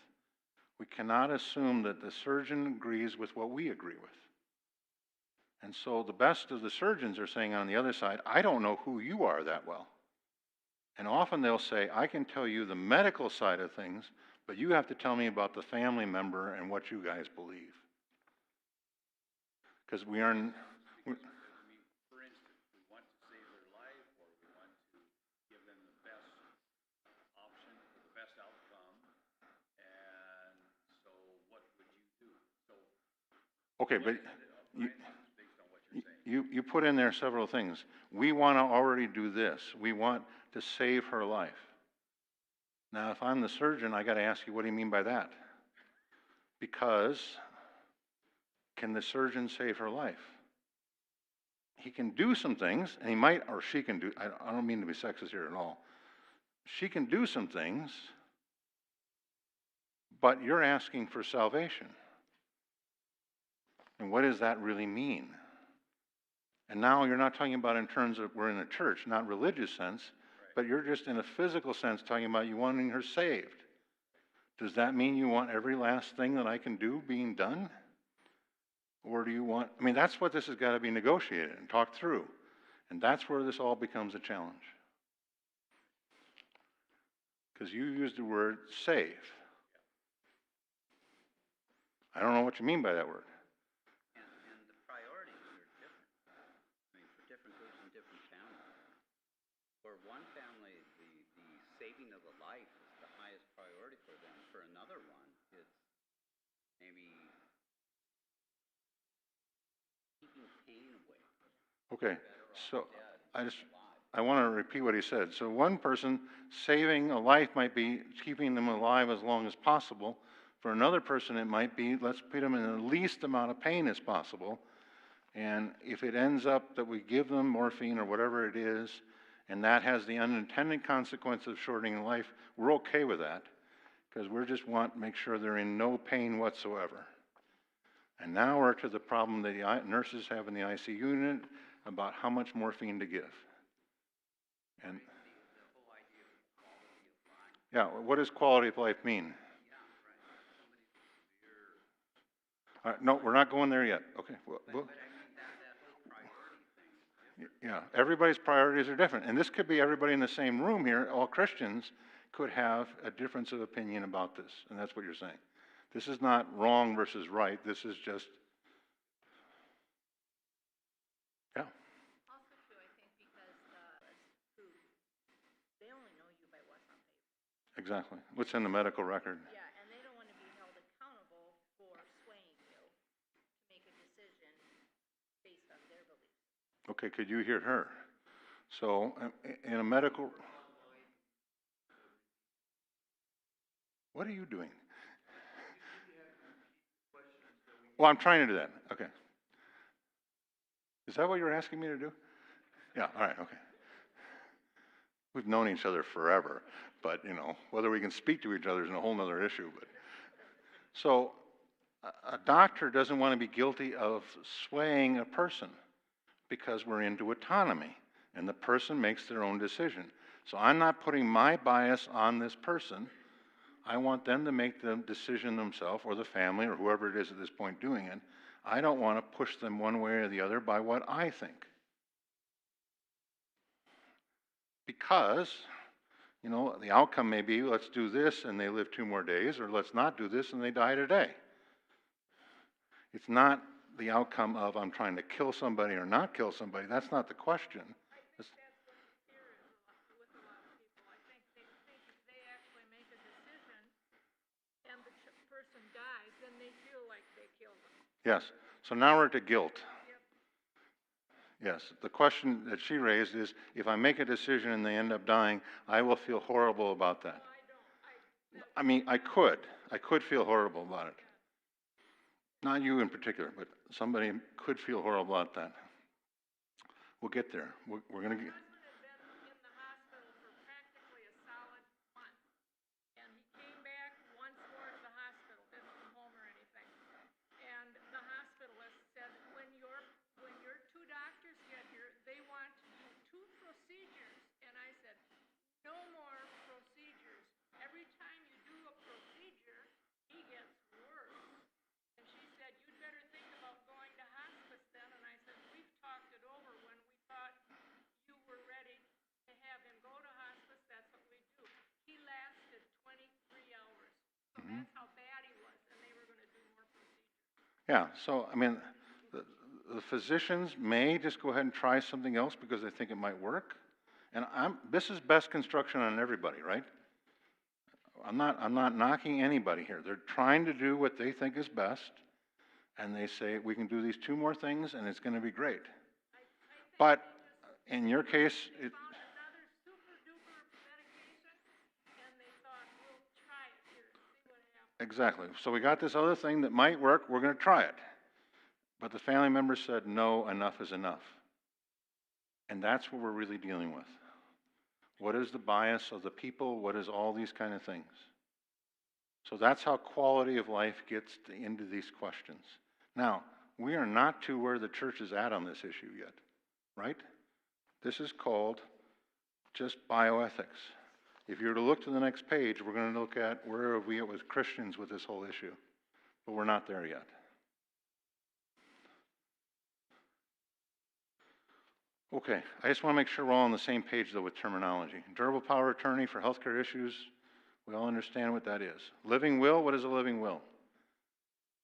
We cannot assume that the surgeon agrees with what we agree with. And so the best of the surgeons are saying on the other side, I don't know who you are that well. And often they'll say, I can tell you the medical side of things, but you have to tell me about the family member and what you guys believe. Because we are... For instance, we want to save their life, or we want to give them the best option, the best outcome, and so what would you do? So, okay, but based on what you're saying. you put in there several things. We want to already do this. We want to save her life. Now, if I'm the surgeon, I got to ask you, what do you mean by that? Because can the surgeon save her life? He can do some things, and he might, or she can do, I don't mean to be sexist here at all. She can do some things, but you're asking for salvation. And what does that really mean? And now you're not talking about in terms of we're in a church, not religious sense, but you're just in a physical sense talking about you wanting her saved. Does that mean you want every last thing that I can do being done? Or do you want, I mean, that's what this has got to be negotiated and talked through. And that's where this all becomes a challenge. Because you used the word save. I don't know what you mean by that word. And the priorities are different. I mean, for different groups and different families. For one family, the saving of a life is the highest priority for them. For another one, it's maybe keeping pain away. Okay, so I want to repeat what he said. So one person, saving a life might be keeping them alive as long as possible. For another person, it might be, let's put them in the least amount of pain as possible. And if it ends up that we give them morphine or whatever it is, and that has the unintended consequence of shortening life, we're okay with that. Because we just want to make sure they're in no pain whatsoever. And now we're to the problem that the nurses have in the ICU unit about how much morphine to give. And yeah, what does quality of life mean? No, we're not going there yet. Okay. Yeah, everybody's priorities are different. And this could be everybody in the same room here, all Christians, could have a difference of opinion about this. And that's what you're saying. This is not wrong versus right. This is just, yeah. Also, too, I think because they only know you by what's on paper. Exactly. What's in the medical record. Yeah, and they don't want to be held accountable for swaying you to make a decision based on their beliefs. Okay, could you hear her? So, in a medical... What are you doing? Well, I'm trying to do that. Okay. Is that what you're asking me to do? Yeah, all right, okay. We've known each other forever, but, whether we can speak to each other is a whole other issue. But so, A doctor doesn't want to be guilty of swaying a person because we're into autonomy and the person makes their own decision. So I'm not putting my bias on this person. I want them to make the decision themselves, or the family, or whoever it is at this point doing it. I don't want to push them one way or the other by what I think. Because, you know, the outcome may be, let's do this and they live 2 more days, or let's not do this and they die today. It's not the outcome of I'm trying to kill somebody or not kill somebody. That's not the question. That's what the fear is with a lot of people. I think they think if they actually make a decision and the person dies, then they feel like they killed them. Yes. So now we're to guilt. Yes. The question that she raised is, if I make a decision and they end up dying, I will feel horrible about that. I mean, I could feel horrible about it. Not you in particular, but somebody could feel horrible about that. We'll get there. We're going to get... My husband had been in the hospital for practically a solid month, and he came back once more to the hospital, didn't come home or anything. And the hospitalist said, when your 2 doctors get here, they want to do 2 procedures. And I said, no more procedures. Every time you do a procedure, he gets worse. And she said, you'd better think about going to hospice then. And I said, we've talked it over. When we thought you were ready to have him go to hospice, that's what we do. He lasted 23 hours. So that's how bad he was, and they were going to do more procedures. Yeah, so, I mean, the physicians may just go ahead and try something else because they think it might work. And this is best construction on everybody, right? I'm not knocking anybody here. They're trying to do what they think is best, and they say, we can do these 2 more things, and it's going to be great. But in your case, They found another super-duper medication, and they thought, we'll try it here and see what happens. exactly. So we got this other thing that might work. We're going to try it. But the family member said, no, enough is enough. And that's what we're really dealing with. What is the bias of the people? What is all these kind of things? So that's how quality of life gets into these questions. Now, we are not to where the church is at on this issue yet, right? This is called just bioethics. If you were to look to the next page, we're going to look at where are we as Christians with this whole issue. But we're not there yet. Okay, I just want to make sure we're all on the same page, though, with terminology. Durable power of attorney for healthcare issues, we all understand what that is. Living will, what is a living will?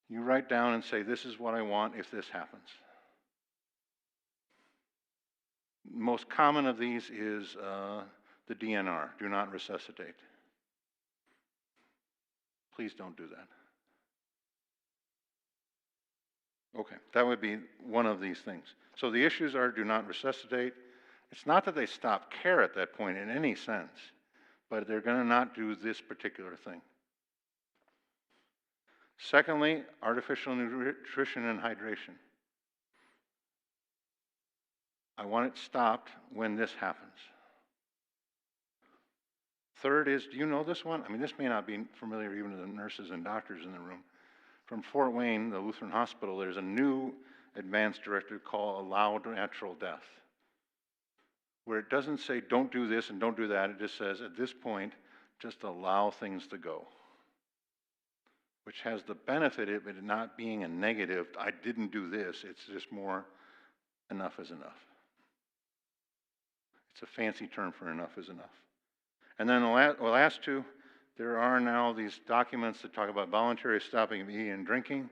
You write down and say, this is what I want if this happens. Most common of these is the DNR, do not resuscitate. Please don't do that. Okay, that would be one of these things. So the issues are do not resuscitate. It's not that they stop care at that point in any sense, but they're going to not do this particular thing. Secondly, artificial nutrition and hydration. I want it stopped when this happens. Third is, do you know this one? I mean, this may not be familiar even to the nurses and doctors in the room. From Fort Wayne, the Lutheran Hospital, there's a new advanced directive called Allow Natural Death, where it doesn't say don't do this and don't do that. It just says at this point, just allow things to go, which has the benefit of it not being a negative, I didn't do this. It's just more enough is enough. It's a fancy term for enough is enough. And then the last 2, there are now these documents that talk about voluntary stopping of eating and drinking.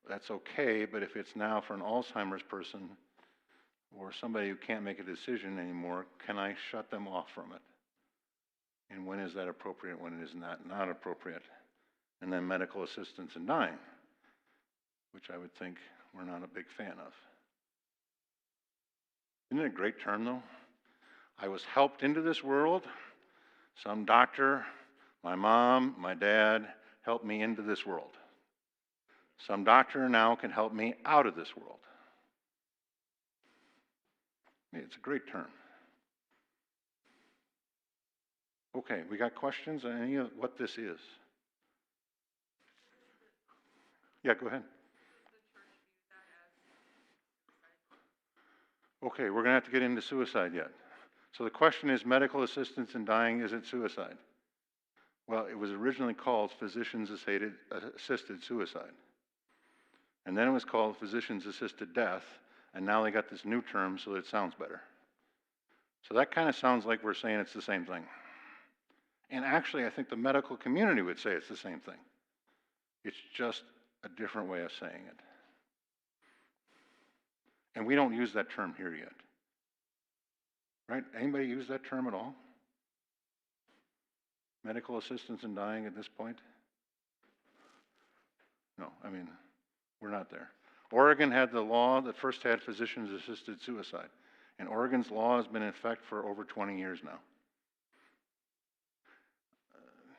That's okay, but if it's now for an Alzheimer's person or somebody who can't make a decision anymore, can I shut them off from it? And when is that appropriate, when it is not appropriate? And then medical assistance in dying, which I would think we're not a big fan of. Isn't it a great term, though? I was helped into this world. Some doctor, my mom, my dad helped me into this world. Some doctor now can help me out of this world. It's a great term. Okay, we got questions on any of what this is? Yeah, go ahead. Okay, we're going to have to get into suicide yet. So the question is, medical assistance in dying, is it suicide? Well, it was originally called physicians-assisted suicide. And then it was called physicians-assisted death, and now they got this new term so that it sounds better. So that kind of sounds like we're saying it's the same thing. And actually, I think the medical community would say it's the same thing. It's just a different way of saying it. And we don't use that term here yet. Right? Anybody use that term at all? Medical assistance in dying at this point? No, I mean, we're not there. Oregon had the law that first had physicians-assisted suicide. And Oregon's law has been in effect for over 20 years now.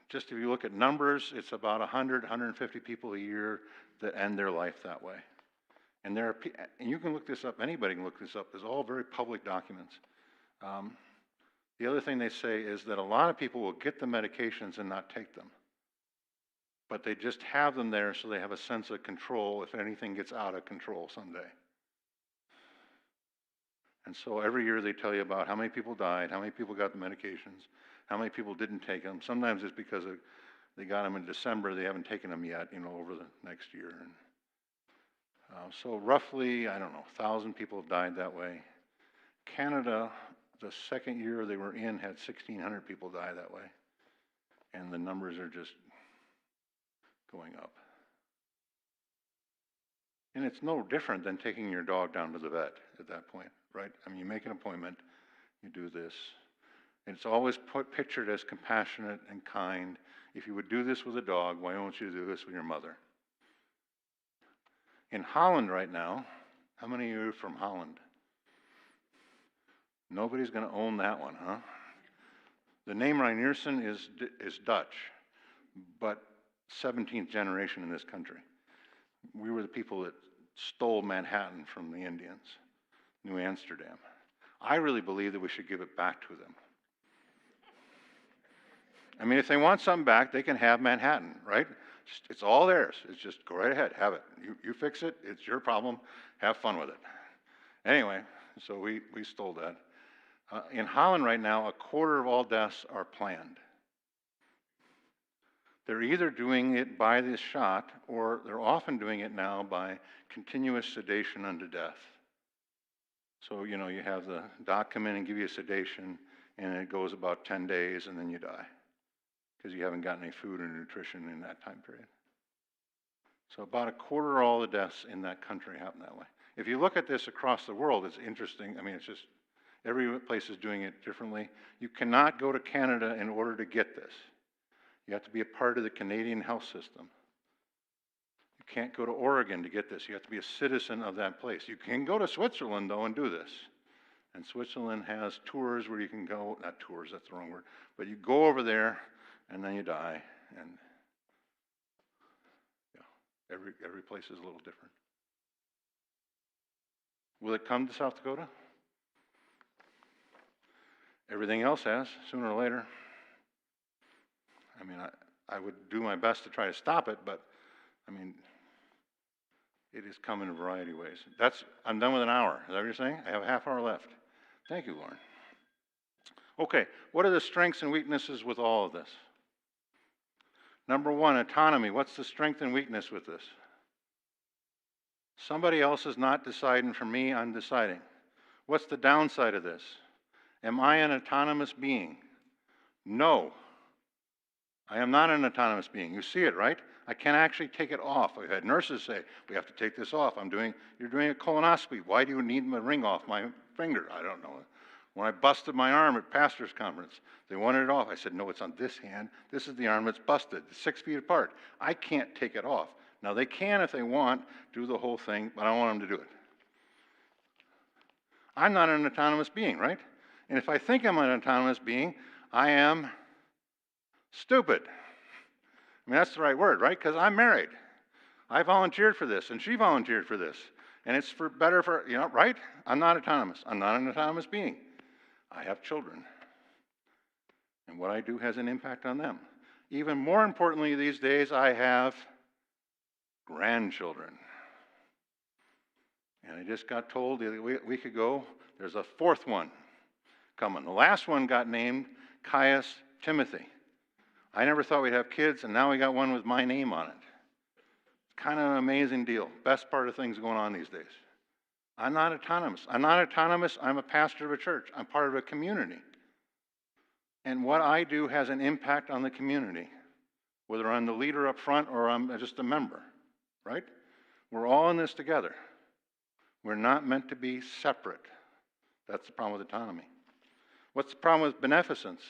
Just if you look at numbers, it's about 100, 150 people a year that end their life that way. And there are, and you can look this up, anybody can look this up, there's all very public documents. The other thing they say is that a lot of people will get the medications and not take them. But they just have them there so they have a sense of control if anything gets out of control someday. And so every year they tell you about how many people died, how many people got the medications, how many people didn't take them. Sometimes it's because they got them in December, they haven't taken them yet, over the next year. And, so roughly, I don't know, 1,000 people have died that way. Canada, the second year they were in, had 1,600 people die that way. And the numbers are just going up. And it's no different than taking your dog down to the vet at that point, right? I mean, you make an appointment, you do this. And it's always pictured as compassionate and kind. If you would do this with a dog, why won't you do this with your mother? In Holland right now, how many of you are from Holland? Nobody's going to own that one, huh? The name Rynearson is Dutch, but 17th generation in this country. We were the people that stole Manhattan from the Indians, New Amsterdam. I really believe that we should give it back to them. I mean, if they want something back, they can have Manhattan, right? It's all theirs. It's just go right ahead, have it. You fix it, it's your problem, have fun with it. Anyway, so we stole that. In Holland right now, 1/4 of all deaths are planned. They're either doing it by this shot, or they're often doing it now by continuous sedation unto death. So, you have the doc come in and give you a sedation, and it goes about 10 days, and then you die, because you haven't gotten any food or nutrition in that time period. So about 1/4 of all the deaths in that country happen that way. If you look at this across the world, it's interesting. I mean, it's just, every place is doing it differently. You cannot go to Canada in order to get this. You have to be a part of the Canadian health system. You can't go to Oregon to get this. You have to be a citizen of that place. You can go to Switzerland, though, and do this. And Switzerland has tours where you can go, not tours, that's the wrong word, but you go over there, and then you die. And yeah, every place is a little different. Will it come to South Dakota? Everything else has, sooner or later. I mean, I would do my best to try to stop it, but, I mean, it has come in a variety of ways. I'm done with an hour. Is that what you're saying? I have a half hour left. Thank you, Lauren. Okay, what are the strengths and weaknesses with all of this? Number one, autonomy. What's the strength and weakness with this? Somebody else is not deciding for me, I'm deciding. What's the downside of this? Am I an autonomous being? No. I am not an autonomous being. You see it, right? I can actually take it off. I've had nurses say, we have to take this off. You're doing a colonoscopy. Why do you need my ring off my finger? I don't know. When I busted my arm at pastor's conference, they wanted it off. I said, no, it's on this hand. This is the arm that's busted. It's 6 feet apart. I can't take it off. Now, they can, if they want, do the whole thing, but I don't want them to do it. I'm not an autonomous being, right? And if I think I'm an autonomous being, I am stupid. I mean, that's the right word, right? Because I'm married. I volunteered for this, and she volunteered for this. And it's better for, right? I'm not autonomous. I'm not an autonomous being. I have children. And what I do has an impact on them. Even more importantly these days, I have grandchildren. And I just got told a week ago there's a fourth one coming. The last one got named Caius Timothy. I never thought we'd have kids, and now we got one with my name on it. It's kind of an amazing deal. Best part of things going on these days. I'm not autonomous. I'm a pastor of a church. I'm part of a community. And what I do has an impact on the community, whether I'm the leader up front or I'm just a member, right? We're all in this together. We're not meant to be separate. That's the problem with autonomy. What's the problem with beneficence?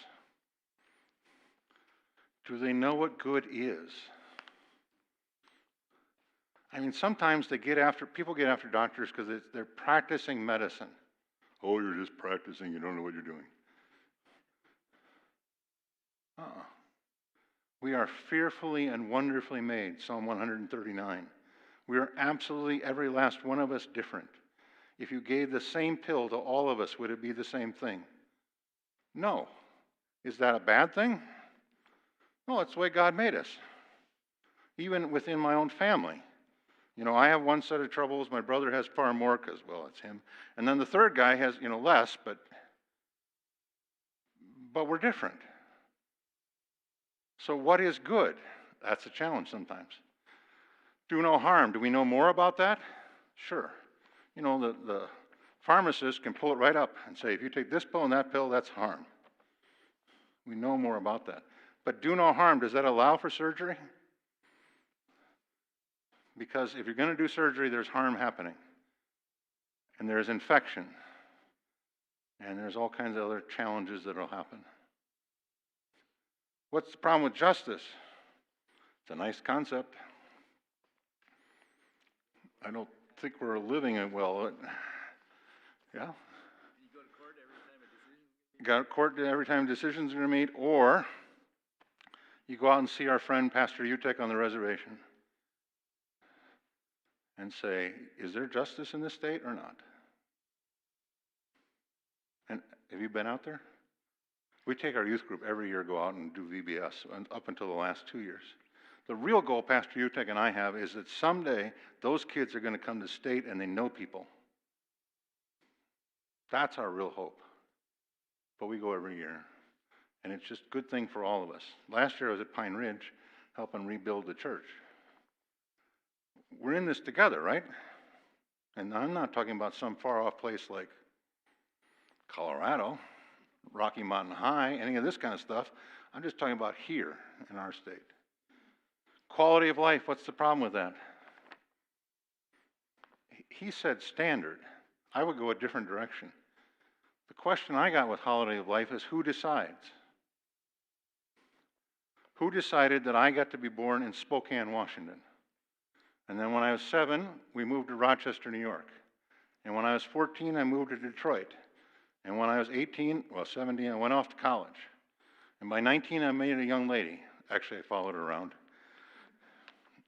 Do they know what good is? I mean, sometimes people get after doctors because they're practicing medicine. Oh, you're just practicing, you don't know what you're doing. We are fearfully and wonderfully made, Psalm 139. We are absolutely, every last one of us, different. If you gave the same pill to all of us, would it be the same thing? No. Is that a bad thing? No, it's the way God made us. Even within my own family. You know, I have one set of troubles, my brother has far more because, well, it's him. And then the third guy has, less, but we're different. So what is good? That's a challenge sometimes. Do no harm. Do we know more about that? Sure. The pharmacist can pull it right up and say, if you take this pill and that pill, that's harm. We know more about that. But do no harm, does that allow for surgery? Because if you're going to do surgery, there's harm happening. And there's infection. And there's all kinds of other challenges that will happen. What's the problem with justice? It's a nice concept. I don't think we're living it well. Yeah? You go to court every time a decision? Go to court every time decisions are made, or you go out and see our friend Pastor Utek on the reservation and say, is there justice in this state or not? And have you been out there? We take our youth group every year, go out and do VBS, up until the last 2 years. The real goal Pastor Utek and I have is that someday those kids are going to come to state and they know people. That's our real hope. But we go every year. And it's just a good thing for all of us. Last year I was at Pine Ridge helping rebuild the church. We're in this together, right? And I'm not talking about some far-off place like Colorado, Rocky Mountain High, any of this kind of stuff. I'm just talking about here in our state. Quality of life, what's the problem with that? He said standard. I would go a different direction. The question I got with quality of life is who decides? Who decided that I got to be born in Spokane, Washington? And then when I was 7, we moved to Rochester, New York. And when I was 14, I moved to Detroit. And when I was 17, I went off to college. And by 19, I married a young lady. Actually, I followed her around.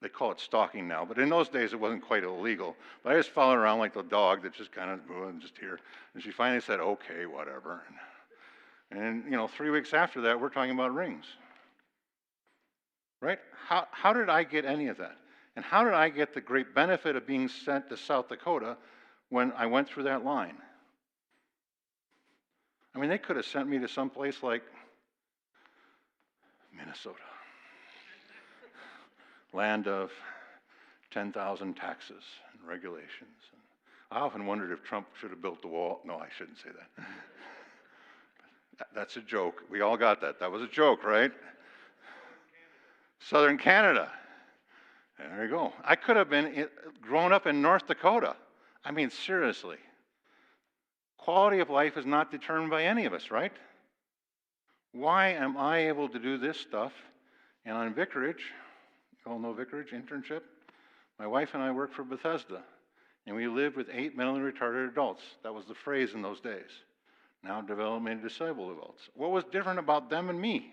They call it stalking now, but in those days, it wasn't quite illegal. But I just followed her around like the dog that just kind of, just here. And she finally said, okay, whatever. And 3 weeks after that, we're talking about rings. Right? How did I get any of that? And how did I get the great benefit of being sent to South Dakota when I went through that line? I mean, they could have sent me to some place like Minnesota, land of 10,000 taxes and regulations. And I often wondered if Trump should have built the wall. No, I shouldn't say that. That's a joke. We all got that. That was a joke, right? Southern Canada. There you go. I could have been grown up in North Dakota. I mean, seriously. Quality of life is not determined by any of us, right? Why am I able to do this stuff? And on Vicarage, you all know Vicarage, internship? My wife and I worked for Bethesda, and we lived with 8 mentally retarded adults. That was the phrase in those days. Now developmentally disabled adults. What was different about them and me?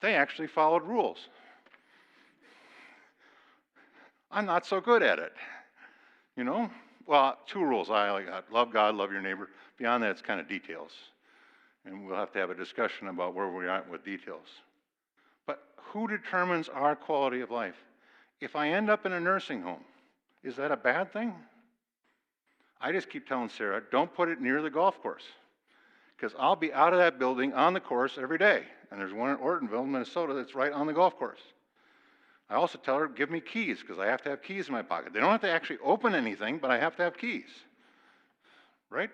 They actually followed rules. I'm not so good at it. Well, 2 rules I got. Love God, love your neighbor. Beyond that, it's kind of details. And we'll have to have a discussion about where we're at with details. But who determines our quality of life? If I end up in a nursing home, is that a bad thing? I just keep telling Sarah, don't put it near the golf course, because I'll be out of that building on the course every day. And there's one in Ortonville, Minnesota, that's right on the golf course. I also tell her, give me keys, because I have to have keys in my pocket. They don't have to actually open anything, but I have to have keys. Right?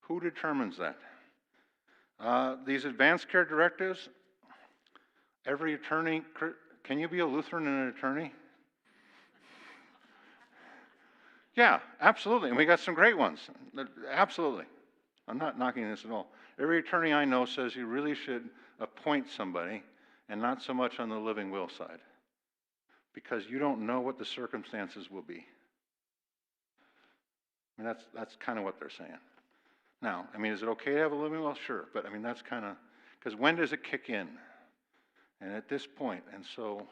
Who determines that? These advanced care directives, every attorney, can you be a Lutheran and an attorney? Yeah, absolutely. And we got some great ones. Absolutely. I'm not knocking this at all. Every attorney I know says you really should appoint somebody and not so much on the living will side, because you don't know what the circumstances will be. I mean, that's kind of what they're saying. Now, I mean, is it okay to have a living will? Sure. But I mean, that's kind of, because when does it kick in? And at this point, and so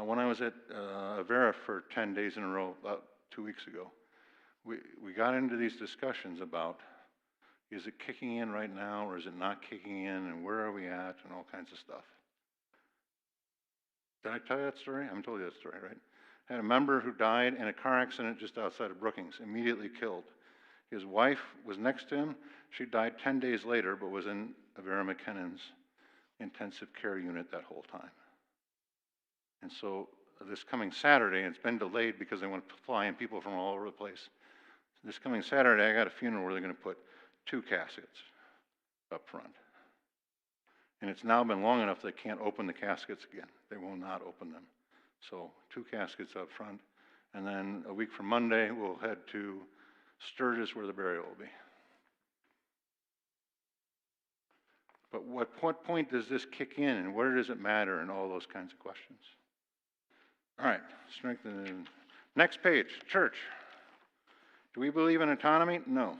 when I was at Avera for 10 days in a row, about 2 weeks ago, we got into these discussions about, is it kicking in right now or is it not kicking in, and where are we at, and all kinds of stuff. Did I tell you that story? I haven't told you that story, right? I had a member who died in a car accident just outside of Brookings, immediately killed. His wife was next to him. She died 10 days later, but was in Avera McKinnon's intensive care unit that whole time. And so this coming Saturday, it's been delayed because they want to fly in people from all over the place. This coming Saturday, I got a funeral where they're going to put 2 caskets up front. And it's now been long enough they can't open the caskets again. They will not open them. So 2 caskets up front. And then a week from Monday, we'll head to Sturgis where the burial will be. But what point does this kick in, and where does it matter, and all those kinds of questions? All right, strengthen. Next page, church. Do we believe in autonomy? No.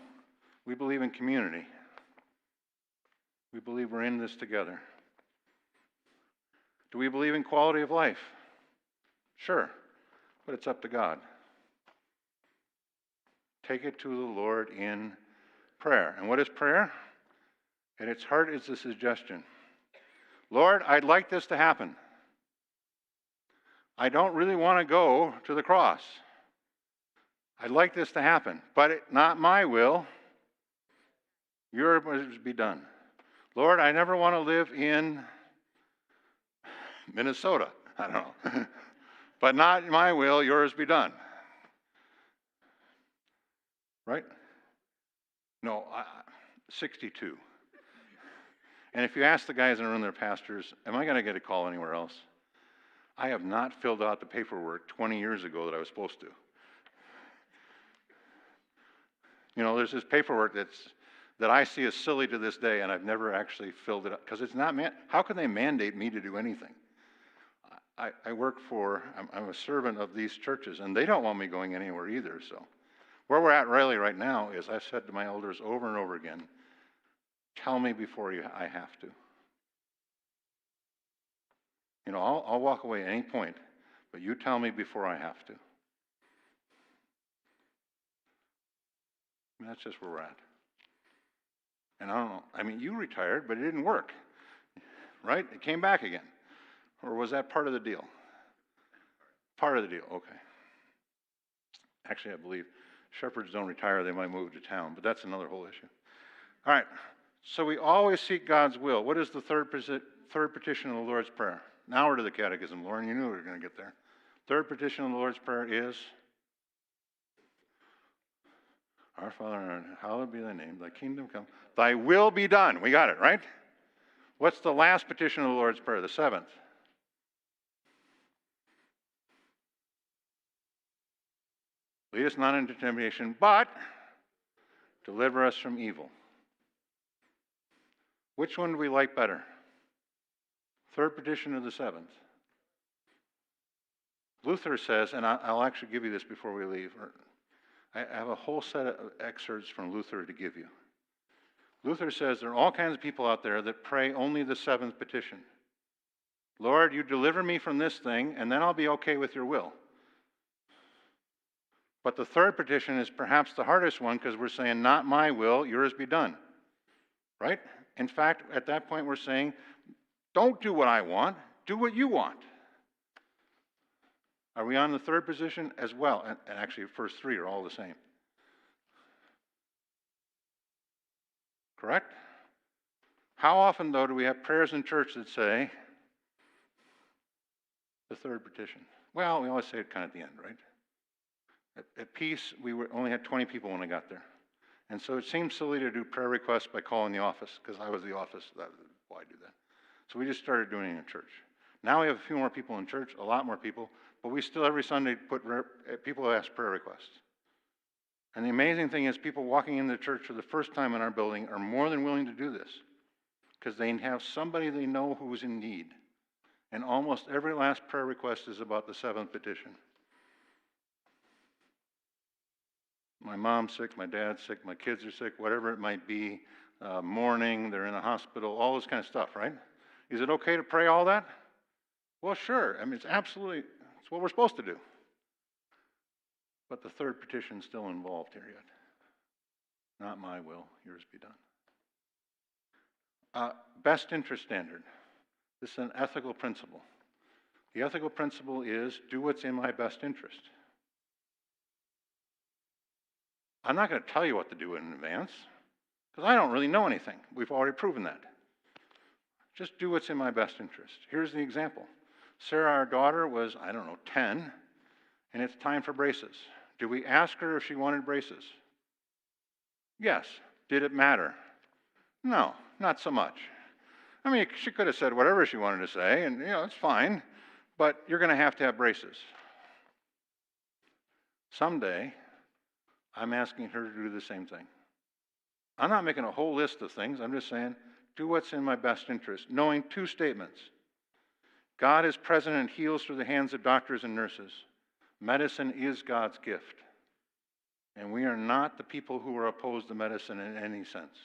We believe in community. We believe we're in this together. Do we believe in quality of life? Sure, but it's up to God. Take it to the Lord in prayer. And what is prayer? At its heart is the suggestion. Lord, I'd like this to happen. I don't really want to go to the cross. I'd like this to happen, but not my will. Your will be done. Lord, I never want to live in Minnesota. I don't know. But not my will, yours be done. Right? No, 62. And if you ask the guys in the room, they're pastors, am I going to get a call anywhere else? I have not filled out the paperwork 20 years ago that I was supposed to. You know, there's this paperwork that I see as silly to this day, and I've never actually filled it out, because it's not, how can they mandate me to do anything? I work for, I'm a servant of these churches, and they don't want me going anywhere either, so. Where we're at really right now is I've said to my elders over and over again, tell me before I have to. You know, I'll walk away at any point, but you tell me before I have to. I mean, that's just where we're at. And I don't know, I mean, you retired, but it didn't work, right? It came back again. Or was that part of the deal? Part of the deal, okay. Actually, I believe shepherds don't retire, they might move to town, but that's another whole issue. All right, so we always seek God's will. What is the third petition of the Lord's Prayer? Now we're to the Catechism, Lauren, you knew we were going to get there. Third petition of the Lord's Prayer is, Our Father, hallowed be thy name, thy kingdom come, thy will be done. We got it, right? What's the last petition of the Lord's Prayer, the 7th? Lead us not into temptation, but deliver us from evil. Which one do we like better? Third petition or the 7th? Luther says, and I'll actually give you this before we leave. I have a whole set of excerpts from Luther to give you. Luther says there are all kinds of people out there that pray only the 7th petition. Lord, you deliver me from this thing, and then I'll be okay with your will. But the third petition is perhaps the hardest one, because we're saying, not my will, yours be done. Right? In fact, at that point we're saying, don't do what I want, do what you want. Are we on the third position as well? And actually, the first three are all the same. Correct? How often, though, do we have prayers in church that say the third petition? Well, we always say it kind of at the end, right? At Peace, only had 20 people when I got there. And so it seemed silly to do prayer requests by calling the office, because I was the office. Why do that? So we just started doing it in church. Now we have a few more people in church, a lot more people, but we still every Sunday put people who ask prayer requests. And the amazing thing is people walking into church for the first time in our building are more than willing to do this, because they have somebody they know who's in need. And almost every last prayer request is about the seventh petition. My mom's sick, my dad's sick, my kids are sick, whatever it might be, mourning, they're in a hospital, all this kind of stuff, right? Is it okay to pray all that? Well, sure. I mean, it's what we're supposed to do. But the third petition's still involved here yet. Not my will, yours be done. Best interest standard. This is an ethical principle. The ethical principle is do what's in my best interest. I'm not going to tell you what to do in advance, because I don't really know anything. We've already proven that. Just do what's in my best interest. Here's the example. Sarah, our daughter, was, 10, and it's time for braces. Did we ask her if she wanted braces? Yes. Did it matter? No, not so much. I mean, she could have said whatever she wanted to say, and, it's fine, but you're going to have braces. Someday, I'm asking her to do the same thing. I'm not making a whole list of things. I'm just saying, do what's in my best interest, knowing two statements. God is present and heals through the hands of doctors and nurses. Medicine is God's gift. And we are not the people who are opposed to medicine in any sense.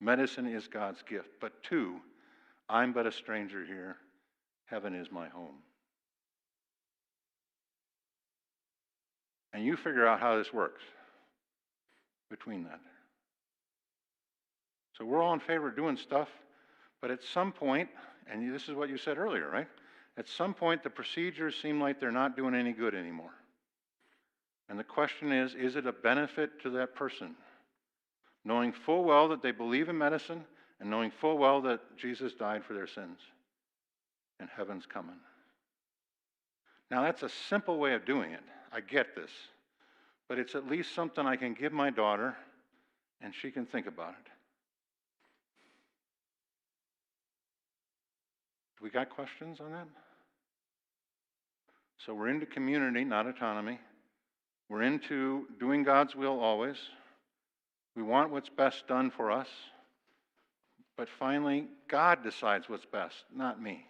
Medicine is God's gift. But two, I'm but a stranger here. Heaven is my home. And you figure out how this works between that. So we're all in favor of doing stuff, but at some point, and this is what you said earlier, right? At some point, the procedures seem like they're not doing any good anymore. And the question is it a benefit to that person? Knowing full well that they believe in medicine and knowing full well that Jesus died for their sins and heaven's coming. Now, that's a simple way of doing it. I get this. But it's at least something I can give my daughter and she can think about it. We got questions on that? So we're into community, not autonomy. We're into doing God's will always. We want what's best done for us. But finally, God decides what's best, not me.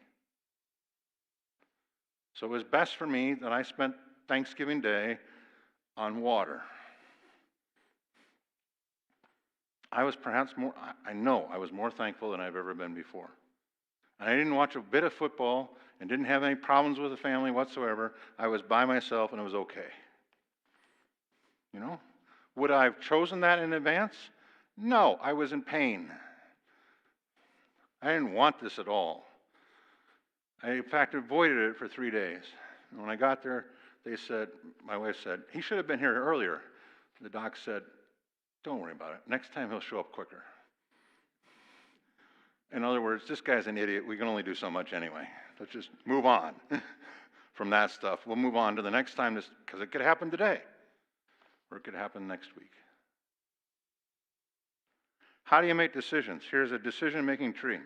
So it was best for me that I spent Thanksgiving Day on water. I was more thankful than I've ever been before. And I didn't watch a bit of football and didn't have any problems with the family whatsoever. I was by myself and it was okay. Would I have chosen that in advance? No, I was in pain. I didn't want this at all. I, in fact, avoided it for 3 days. And when I got there, my wife said, he should have been here earlier. The doc said, don't worry about it. Next time he'll show up quicker. In other words, this guy's an idiot. We can only do so much anyway. Let's just move on from that stuff. We'll move on to the next time, because it could happen today, or it could happen next week. How do you make decisions? Here's a decision-making tree.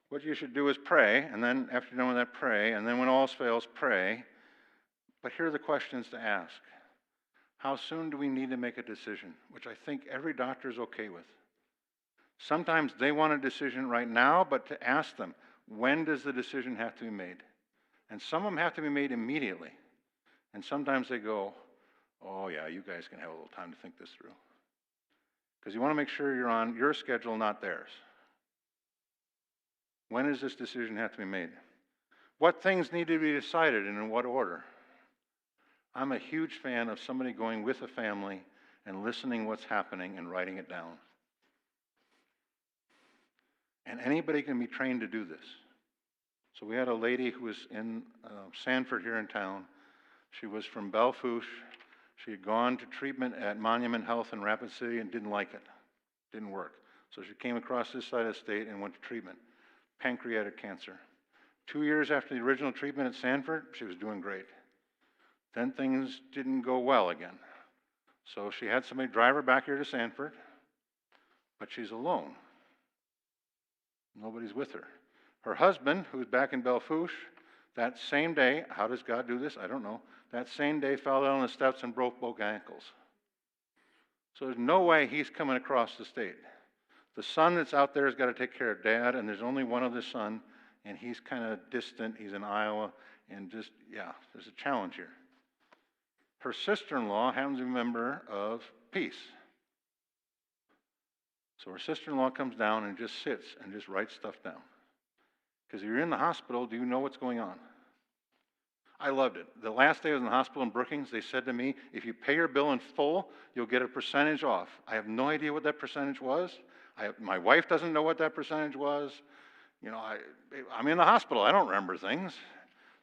What you should do is pray, and then after you're done with that, pray, and then when all else fails, pray. But here are the questions to ask. How soon do we need to make a decision? Which I think every doctor is okay with. Sometimes they want a decision right now, but to ask them, when does the decision have to be made? And some of them have to be made immediately. And sometimes they go, oh yeah, you guys can have a little time to think this through. Because you want to make sure you're on your schedule, not theirs. When does this decision have to be made? What things need to be decided and in what order? I'm a huge fan of somebody going with a family and listening what's happening and writing it down. And anybody can be trained to do this. So we had a lady who was in Sanford here in town. She was from Belfouche. She had gone to treatment at Monument Health in Rapid City and didn't like it. Didn't work. So she came across this side of the state and went to treatment. Pancreatic cancer. 2 years after the original treatment at Sanford, she was doing great. Then things didn't go well again. So she had somebody drive her back here to Sanford, but she's alone. Nobody's with her. Her husband, who's back in Belfouche, that same day, how does God do this? I don't know. That same day fell down the steps and broke both ankles. So there's no way he's coming across the state. The son that's out there has got to take care of dad, and there's only one other son, and he's kind of distant. He's in Iowa, and just, yeah, there's a challenge here. Her sister-in-law happens to be a member of Peace. So her sister-in-law comes down and just sits and just writes stuff down. Because if you're in the hospital, do you know what's going on? I loved it. The last day I was in the hospital in Brookings, they said to me, if you pay your bill in full, you'll get a percentage off. I have no idea what that percentage was. My wife doesn't know what that percentage was. You know, I'm in the hospital. I don't remember things.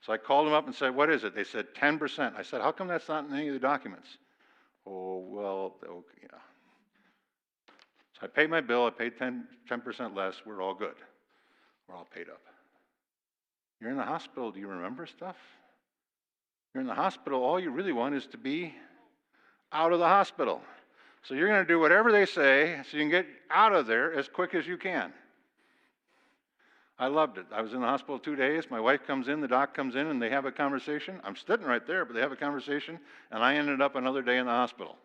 So I called them up and said, what is it? They said 10%. I said, how come that's not in any of the documents? Oh, well, okay, yeah. So I paid my bill. I paid 10% less. We're all good. We're all paid up. You're in the hospital. Do you remember stuff? You're in the hospital. All you really want is to be out of the hospital. So you're going to do whatever they say so you can get out of there as quick as you can. I loved it. I was in the hospital 2 days. My wife comes in, the doc comes in, and they have a conversation. I'm sitting right there, but they have a conversation, and I ended up another day in the hospital,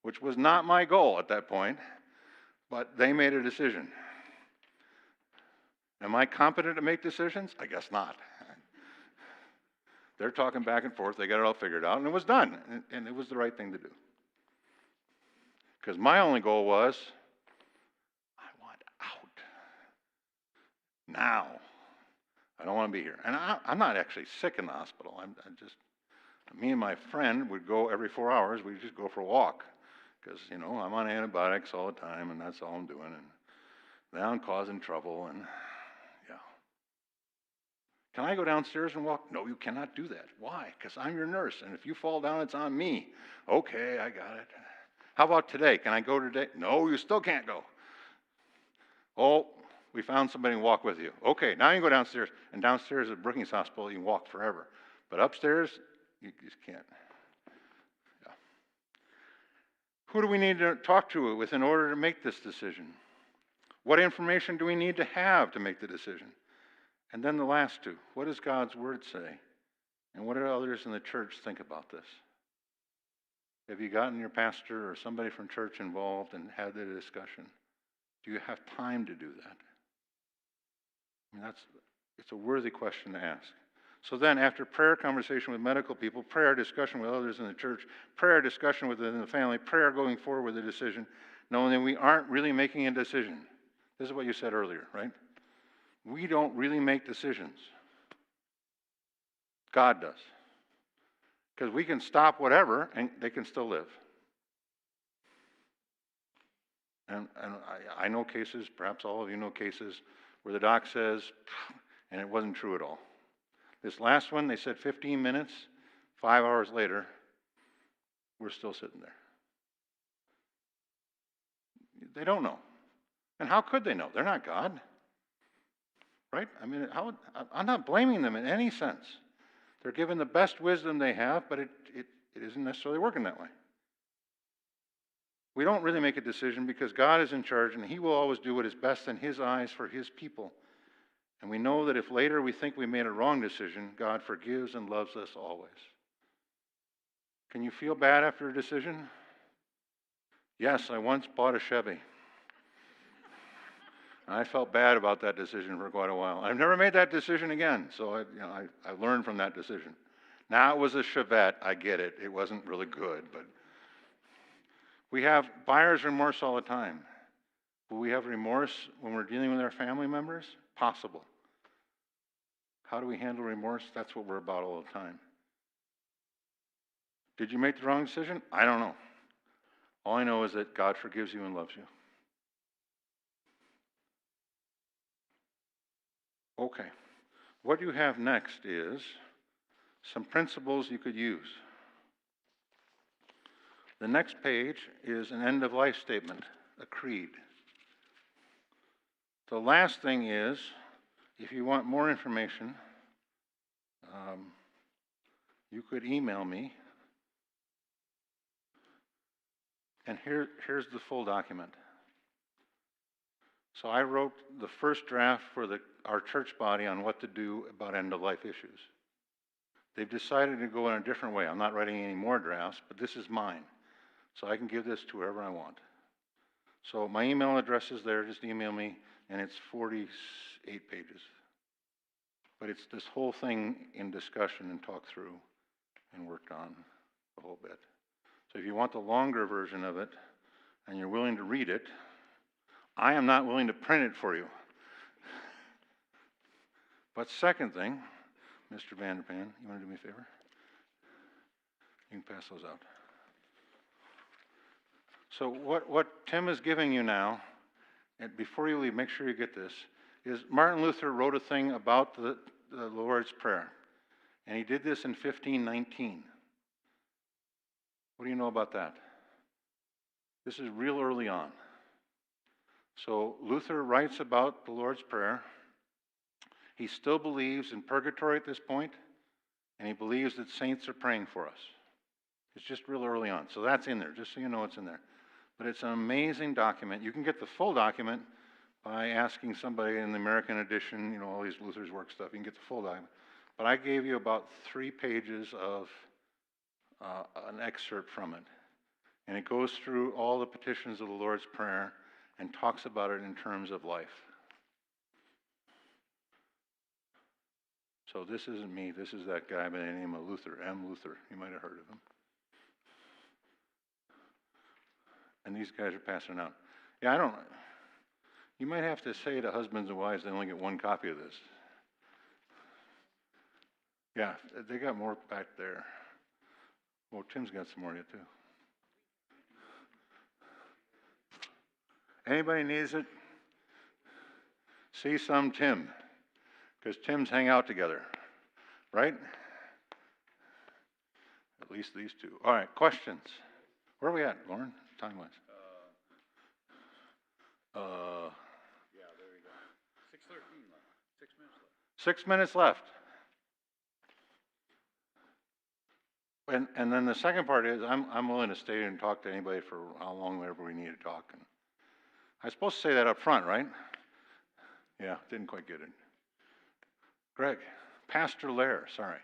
which was not my goal at that point, but they made a decision. Am I competent to make decisions? I guess not. They're talking back and forth. They got it all figured out, and it was done, and it was the right thing to do. Because my only goal was, I want out. Now. I don't want to be here. And I'm not actually sick in the hospital. Me and my friend would go every 4 hours. We'd just go for a walk. Because, you know, I'm on antibiotics all the time, and that's all I'm doing. And now I'm causing trouble, and yeah. Can I go downstairs and walk? No, you cannot do that. Why? Because I'm your nurse, and if you fall down, it's on me. Okay, I got it. How about today? Can I go today? No, you still can't go. Oh, we found somebody to walk with you. Okay, now you can go downstairs. And downstairs at Brookings Hospital, you can walk forever. But upstairs, you just can't. Yeah. Who do we need to talk to with in order to make this decision? What information do we need to have to make the decision? And then the last two. What does God's Word say? And what do others in the church think about this? Have you gotten your pastor or somebody from church involved and had the discussion? Do you have time to do that? I mean, it's a worthy question to ask. So then, after prayer, conversation with medical people, prayer, discussion with others in the church, prayer, discussion within the family, prayer going forward with a decision, knowing that we aren't really making a decision. This is what you said earlier, right? We don't really make decisions. God does. Because we can stop whatever, and they can still live. And I know cases, perhaps all of you know cases, where the doc says, and it wasn't true at all. This last one, they said 15 minutes, 5 hours later, we're still sitting there. They don't know. And how could they know? They're not God. Right? I mean, I'm not blaming them in any sense. They're given the best wisdom they have, but it isn't necessarily working that way. We don't really make a decision because God is in charge, and He will always do what is best in His eyes for His people. And we know that if later we think we made a wrong decision, God forgives and loves us always. Can you feel bad after a decision? Yes, I once bought a Chevy. I felt bad about that decision for quite a while. I've never made that decision again, so I learned from that decision. Now it was a Chevette. I get it. It wasn't really good, but we have buyer's remorse all the time. Will we have remorse when we're dealing with our family members? Possible. How do we handle remorse? That's what we're about all the time. Did you make the wrong decision? I don't know. All I know is that God forgives you and loves you. Okay. What you have next is some principles you could use. The next page is an end-of-life statement, a creed. The last thing is, if you want more information, you could email me. And here's the full document. So I wrote the first draft for our church body on what to do about end-of-life issues. They've decided to go in a different way. I'm not writing any more drafts, but this is mine. So I can give this to whoever I want. So my email address is there. Just email me, and it's 48 pages. But it's this whole thing in discussion and talked through and worked on a whole bit. So if you want the longer version of it, and you're willing to read it, I am not willing to print it for you. But second thing, Mr. Vanderpan, you want to do me a favor? You can pass those out. So what Tim is giving you now, and before you leave, make sure you get this, is Martin Luther wrote a thing about the Lord's Prayer. And he did this in 1519. What do you know about that? This is real early on. So Luther writes about the Lord's Prayer. He still believes in purgatory at this point, and he believes that saints are praying for us. It's just real early on. So that's in there, just so you know it's in there. But it's an amazing document. You can get the full document by asking somebody in the American edition, you know, all these Luther's work stuff. You can get the full document. But I gave you about 3 pages of an excerpt from it. And it goes through all the petitions of the Lord's Prayer and talks about it in terms of life. So this isn't me. This is that guy by the name of Luther, M. Luther. You might have heard of him. And these guys are passing out. Yeah, you might have to say to husbands and wives they only get 1 copy of this. Yeah, they got more back there. Well, Tim's got some more yet, too. Anybody needs it? See some Tim, because Tims hang out together, right? At least these 2. All right, questions. Where are we at, Lauren, time-wise? Yeah, there you go. 6:13 left. 6 minutes left. 6 minutes left. And then the second part is I'm willing to stay and talk to anybody for how long ever we need to talk. And I'm supposed to say that up front, right? Yeah, didn't quite get it. Greg, Pastor Lair, sorry.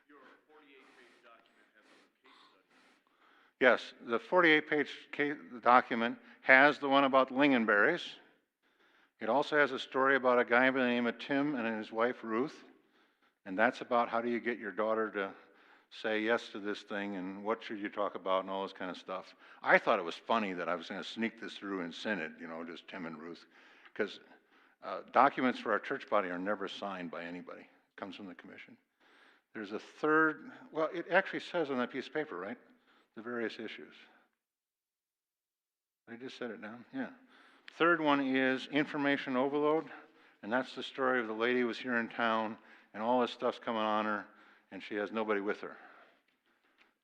Your 48-page document has a case study. Yes, the 48-page document has the one about lingonberries. It also has a story about a guy by the name of Tim and his wife Ruth. And that's about how do you get your daughter to say yes to this thing and what should you talk about and all this kind of stuff. I thought it was funny that I was going to sneak this through and send it, you know, just Tim and Ruth. Because documents for our church body are never signed by anybody. It comes from the commission. There's a third, well, it actually says on that piece of paper, right? The various issues. I just set it down? Yeah. Third one is information overload. And that's the story of the lady who was here in town and all this stuff's coming on her and she has nobody with her.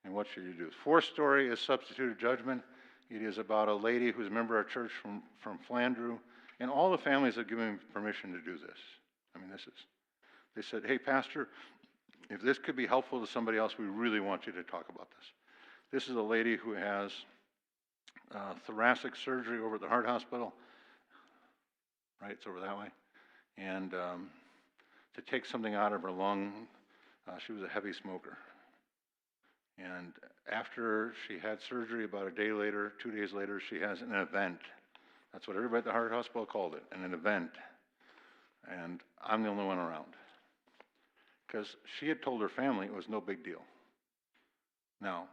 And what should you do? Fourth story is substituted judgment. It is about a lady who's a member of our church from Flandreau. And all the families have given me permission to do this. I mean, they said, hey, Pastor, if this could be helpful to somebody else, we really want you to talk about this. This is a lady who has thoracic surgery over at the heart hospital. Right, it's over that way. And to take something out of her lung, she was a heavy smoker. And after she had surgery, about a day later, 2 days later, she has an event. That's what everybody at the heart hospital called it, an event. And I'm the only one around. Because she had told her family it was no big deal. Now,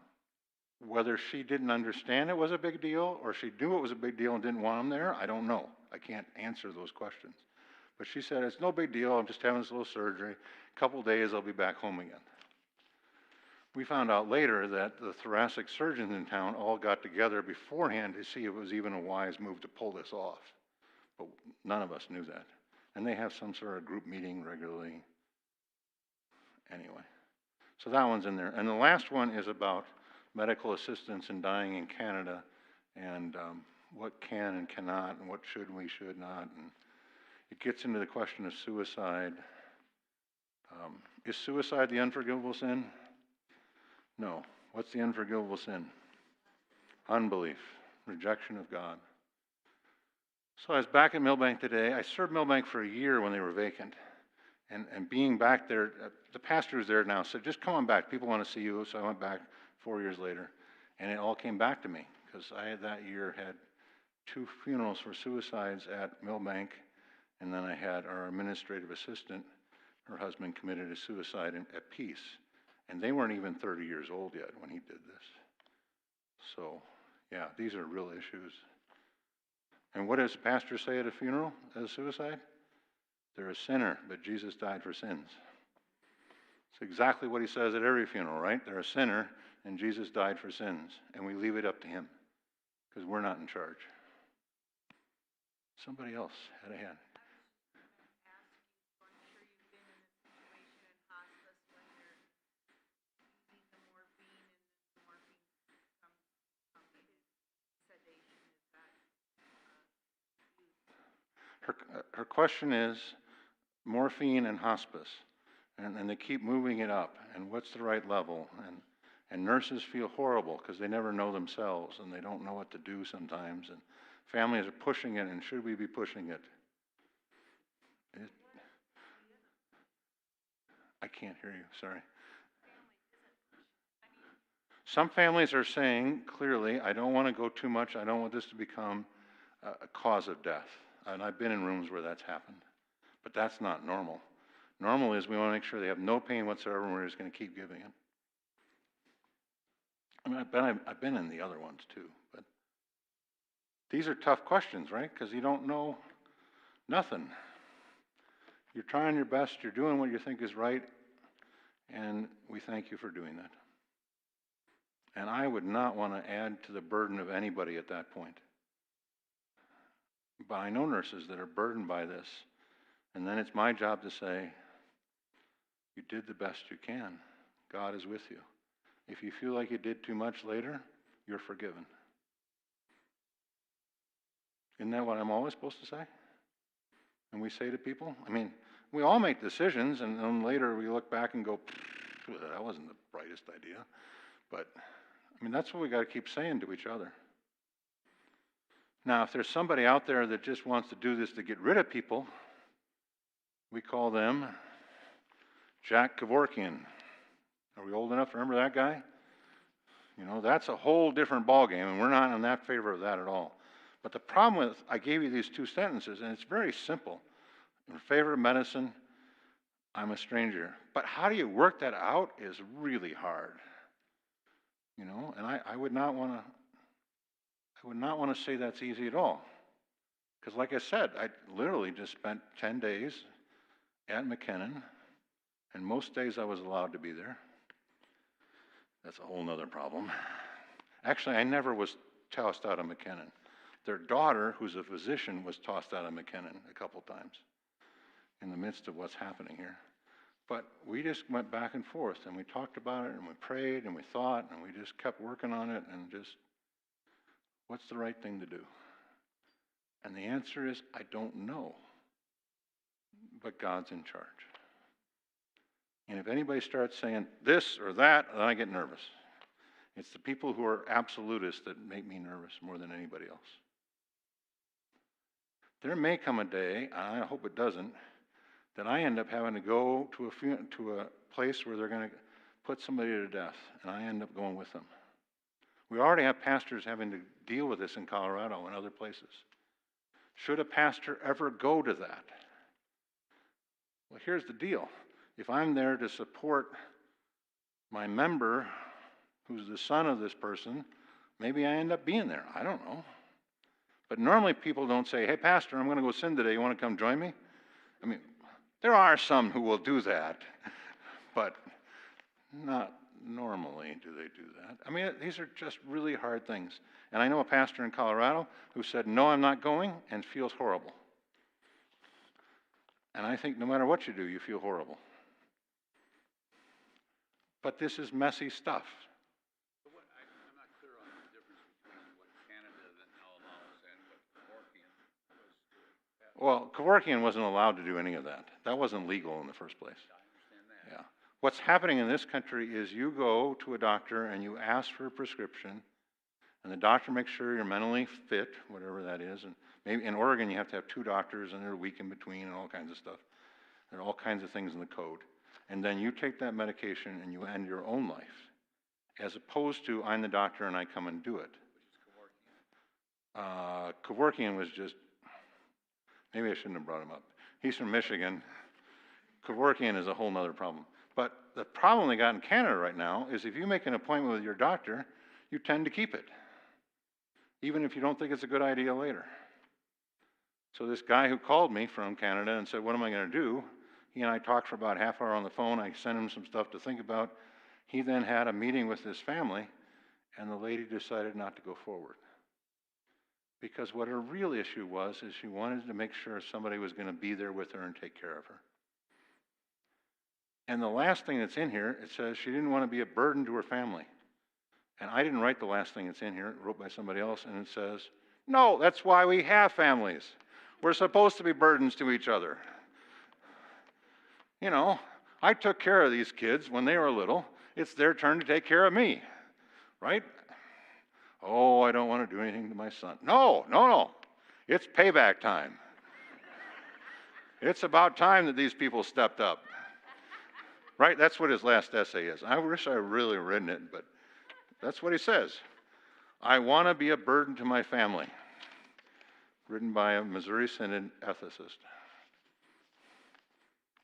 whether she didn't understand it was a big deal or she knew it was a big deal and didn't want them there, I don't know. I can't answer those questions. But she said, it's no big deal. I'm just having this little surgery. A couple days, I'll be back home again. We found out later that the thoracic surgeons in town all got together beforehand to see if it was even a wise move to pull this off. But none of us knew that. And they have some sort of group meeting regularly. Anyway, so that one's in there. And the last one is about medical assistance in dying in Canada, and what can and cannot, and what should and we should not. And it gets into the question of suicide. Is suicide the unforgivable sin? No. What's the unforgivable sin? Unbelief, rejection of God. So I was back at Millbank today. I served Millbank for a year when they were vacant. And being back there, the pastor who's there now said, just come on back. People want to see you. So I went back 4 years later. And it all came back to me, because I had that year had 2 funerals for suicides at Millbank. And then I had our administrative assistant, her husband committed a suicide at Peace. And they weren't even 30 years old yet when he did this. So, yeah, these are real issues. And what does the pastor say at a funeral as a suicide? They're a sinner, but Jesus died for sins. It's exactly what he says at every funeral, right? They're a sinner, and Jesus died for sins. And we leave it up to him, because we're not in charge. Somebody else had a hand. Her question is morphine and hospice, and they keep moving it up, and what's the right level? And nurses feel horrible because they never know themselves, and they don't know what to do sometimes, and families are pushing it, and should we be pushing it? I can't hear you, sorry. Some families are saying clearly, I don't want to go too much, I don't want this to become a cause of death. And I've been in rooms where that's happened. But that's not normal. Normal is we want to make sure they have no pain whatsoever, and we're just going to keep giving it. I mean, I've been in the other ones too. But these are tough questions, right? Because you don't know nothing. You're trying your best. You're doing what you think is right. And we thank you for doing that. And I would not want to add to the burden of anybody at that point. But I know nurses that are burdened by this. And then it's my job to say, you did the best you can. God is with you. If you feel like you did too much later, you're forgiven. Isn't that what I'm always supposed to say? And we say to people, I mean, we all make decisions, and then later we look back and go, that wasn't the brightest idea. But, I mean, that's what we got to keep saying to each other. Now, if there's somebody out there that just wants to do this to get rid of people, we call them Jack Kevorkian. Are we old enough to remember that guy? You know, that's a whole different ballgame, and we're not in that favor of that at all. But the problem with, I gave you these 2 sentences, and it's very simple. In favor of medicine, I'm a stranger. But how do you work that out is really hard. You know, and I would not want to say that's easy at all. Because like I said, I literally just spent 10 days at McKinnon, and most days I was allowed to be there. That's a whole nother problem. Actually, I never was tossed out of McKinnon. Their daughter, who's a physician, was tossed out of McKinnon a couple times in the midst of what's happening here. But we just went back and forth, and we talked about it, and we prayed, and we thought, and we just kept working on it, and just, what's the right thing to do? And the answer is, I don't know. But God's in charge. And if anybody starts saying this or that, then I get nervous. It's the people who are absolutists that make me nervous more than anybody else. There may come a day, and I hope it doesn't, that I end up having to go to a place where they're going to put somebody to death, and I end up going with them. We already have pastors having to deal with this in Colorado and other places. Should a pastor ever go to that? Well, here's the deal. If I'm there to support my member, who's the son of this person, maybe I end up being there. I don't know. But normally people don't say, hey, pastor, I'm going to go sin today. You want to come join me? I mean, there are some who will do that, but not normally do they do that. I mean, these are just really hard things. And I know a pastor in Colorado who said, no, I'm not going, and feels horrible. And I think no matter what you do, you feel horrible. But this is messy stuff. So I'm not clear on the difference between what Canada now allows and what Kevorkian was doing. Well, Kevorkian wasn't allowed to do any of that. That wasn't legal in the first place. I understand that. Yeah. What's happening in this country is you go to a doctor and you ask for a prescription, and the doctor makes sure you're mentally fit, whatever that is. And maybe in Oregon you have to have 2 doctors, and they're a week in between, and all kinds of stuff. There are all kinds of things in the code. And then you take that medication and you end your own life, as opposed to I'm the doctor and I come and do it. Which is Kevorkian. Kevorkian was just, maybe I shouldn't have brought him up. He's from Michigan. Kevorkian is a whole nother problem. But the problem they got in Canada right now is if you make an appointment with your doctor, you tend to keep it, even if you don't think it's a good idea later. So this guy who called me from Canada and said, what am I going to do? He and I talked for about half hour on the phone. I sent him some stuff to think about. He then had a meeting with his family, and the lady decided not to go forward. Because what her real issue was is she wanted to make sure somebody was going to be there with her and take care of her. And the last thing that's in here, it says she didn't want to be a burden to her family. And I didn't write the last thing that's in here. It wrote by somebody else, and it says, no, that's why we have families. We're supposed to be burdens to each other. You know, I took care of these kids when they were little. It's their turn to take care of me, right? Oh, I don't want to do anything to my son. No. It's payback time. It's about time that these people stepped up. Right? That's what his last essay is. I wish I really written it, but that's what he says. I want to be a burden to my family. Written by a Missouri Synod ethicist.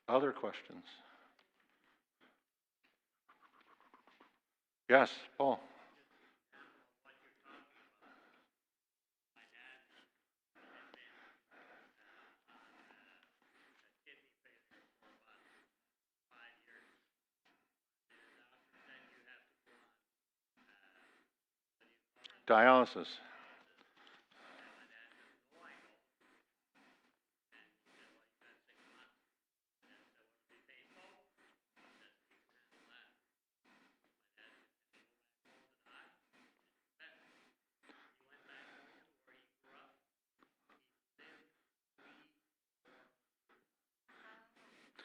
Other questions? Yes, Paul. Dialysis.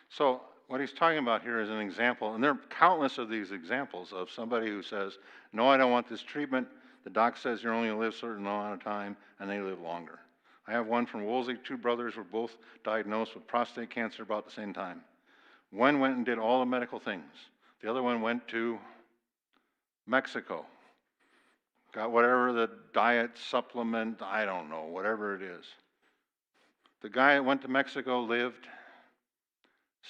So what he's talking about here is an example, and there are countless of these examples of somebody who says, no, I don't want this treatment. The doc says you're only going to live a certain amount of time, and they live longer. I have one from Woolsey. 2 brothers were both diagnosed with prostate cancer about the same time. One went and did all the medical things. The other one went to Mexico. Got whatever the diet supplement, I don't know, whatever it is. The guy that went to Mexico lived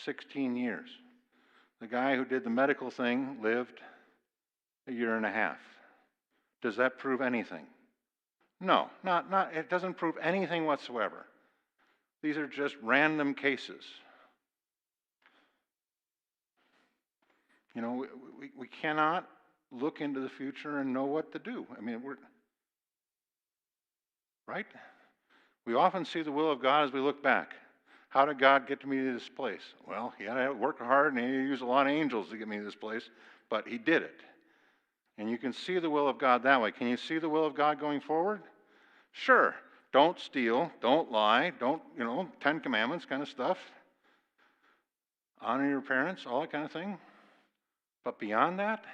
16 years. The guy who did the medical thing lived a year and a half. Does that prove anything? No, it doesn't prove anything whatsoever. These are just random cases. You know, we cannot look into the future and know what to do. I mean, right? We often see the will of God as we look back. How did God get me to this place? Well, he had to work hard and he used a lot of angels to get me to this place, but he did it. And you can see the will of God that way. Can you see the will of God going forward? Sure. Don't steal, don't lie, don't, 10 Commandments kind of stuff. Honor your parents, all that kind of thing. But beyond that,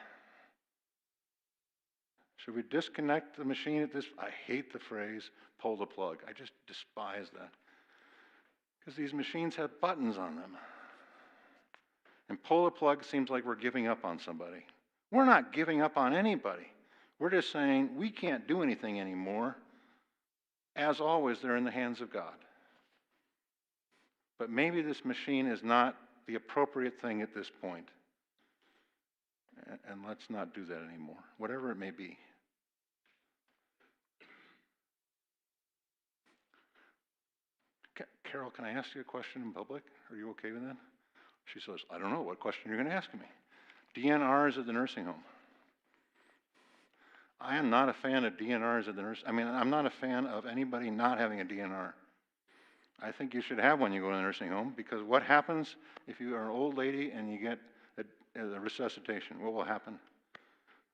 should we disconnect the machine at this? I hate the phrase, pull the plug. I just despise that. Because these machines have buttons on them. And pull the plug seems like we're giving up on somebody. We're not giving up on anybody. We're just saying we can't do anything anymore. As always, they're in the hands of God. But maybe this machine is not the appropriate thing at this point. And let's not do that anymore, whatever it may be. Carol, can I ask you a question in public? Are you okay with that? She says, I don't know what question you're going to ask me. DNRs at the nursing home. I am not a fan of DNRs at the nursing home. I'm not a fan of anybody not having a DNR. I think you should have when you go to the nursing home, because what happens if you are an old lady and you get a resuscitation? What will happen?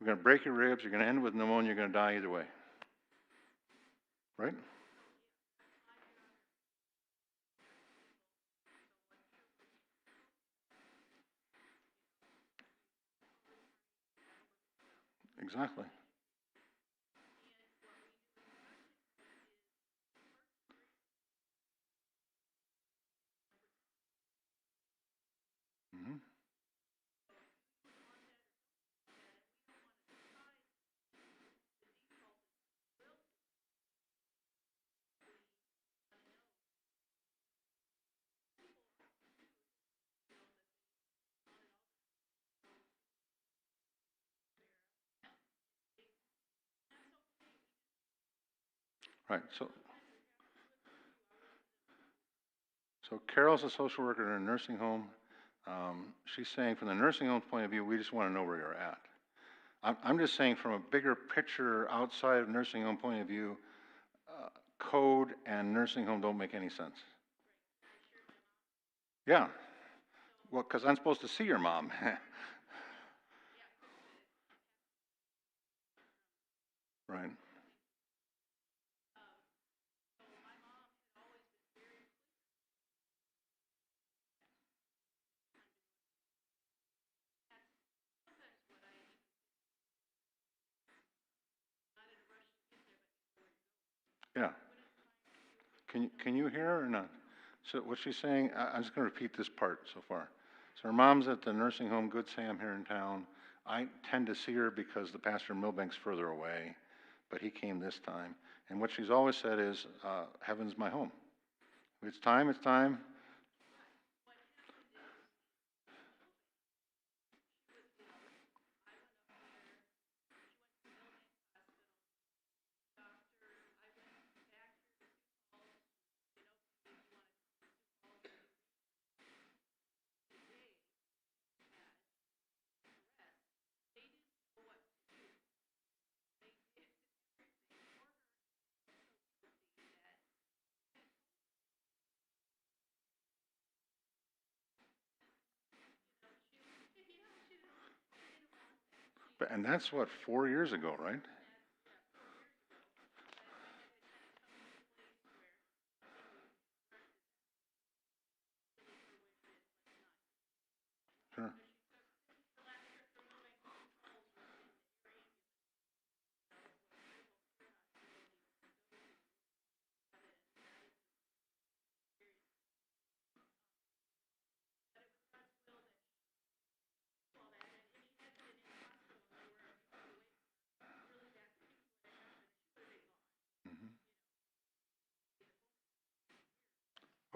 You're going to break your ribs, you're going to end with pneumonia, you're going to die either way. Right? Exactly. Mm-hmm. Right. So Carol's a social worker in a nursing home. She's saying from the nursing home's point of view, we just want to know where you're at. I'm just saying from a bigger picture outside of nursing home point of view, code and nursing home don't make any sense. Yeah. Well, because I'm supposed to see your mom. Right. Yeah. Can you hear her or not? So what she's saying, I'm just going to repeat this part so far. So her mom's at the nursing home Good Sam here in town. I tend to see her because the pastor in Millbank's further away, but he came this time. And what she's always said is, heaven's my home. If it's time, it's time. And that's what, 4 years ago, right? Sure. Mm-hmm.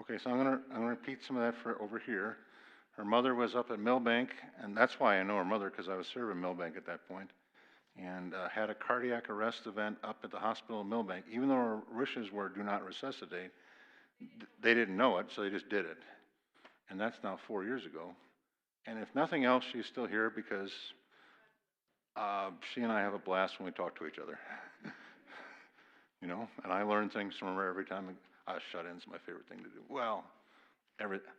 Okay, so I'm gonna repeat some of that for over here. Her mother was up at Millbank, and that's why I know her mother, because I was serving Millbank at that point, and had a cardiac arrest event up at the hospital in Millbank. Even though her wishes were do not resuscitate, they didn't know it, so they just did it. And that's now 4 years ago. And if nothing else, she's still here because she and I have a blast when we talk to each other. You know, and I learn things from her every time. Shut-in's my favorite thing to do. Well,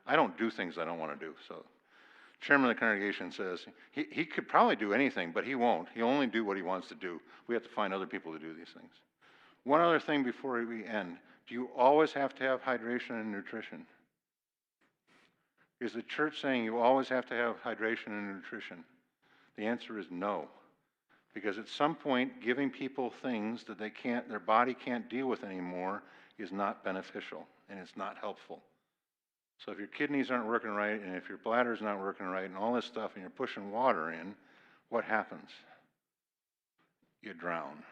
I don't do things I don't want to do. So chairman of the congregation says he could probably do anything, but he won't. He'll only do what he wants to do. We have to find other people to do these things. One other thing before we end. Do you always have to have hydration and nutrition? Is the church saying you always have to have hydration and nutrition? The answer is no. Because at some point, giving people things that their body can't deal with anymore is not beneficial and it's not helpful. So if your kidneys aren't working right and if your bladder's not working right and all this stuff and you're pushing water in, what happens? You drown.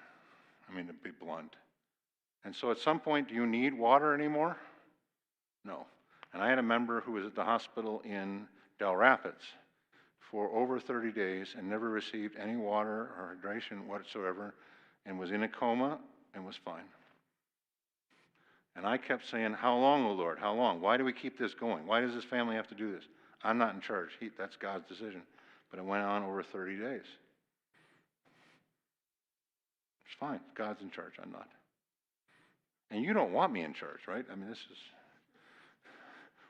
I mean, to be blunt. And so at some point, do you need water anymore? No. And I had a member who was at the hospital in Del Rapids for over 30 days and never received any water or hydration whatsoever and was in a coma and was fine. And I kept saying, how long, O Lord? How long? Why do we keep this going? Why does this family have to do this? I'm not in charge. That's God's decision. But it went on over 30 days. It's fine. God's in charge. I'm not. And you don't want me in charge, right? I mean, this is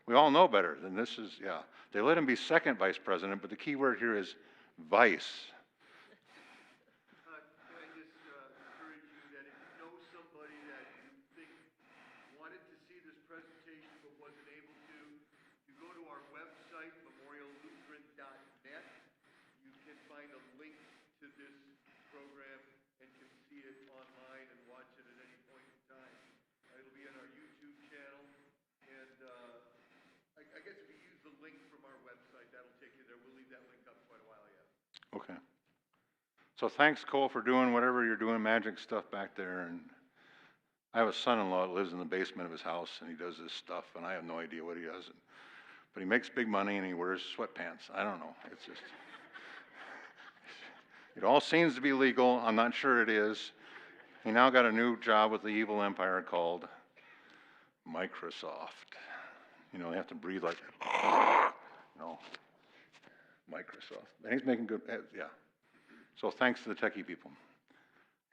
We all know better than this is, yeah. They let him be second vice president, but the key word here is vice. Can I just encourage you that if you know somebody that you think wanted to see this presentation but wasn't able to, you go to our website, memoriallutheran.net. You can find a link to this program and can see it online and watch it at any point in time. It'll be on our YouTube channel, and I guess if you use the link from our website, that'll take you there. We'll leave that link up quite a while yet. Okay. So thanks, Cole, for doing whatever you're doing, magic stuff back there. And I have a son-in-law that lives in the basement of his house, and he does this stuff, and I have no idea what he does. But he makes big money, and he wears sweatpants. I don't know. It's just... It all seems to be legal. I'm not sure it is. He now got a new job with the evil empire called Microsoft. You know, they have to breathe like, no, Microsoft. And he's making good, yeah. So thanks to the techie people.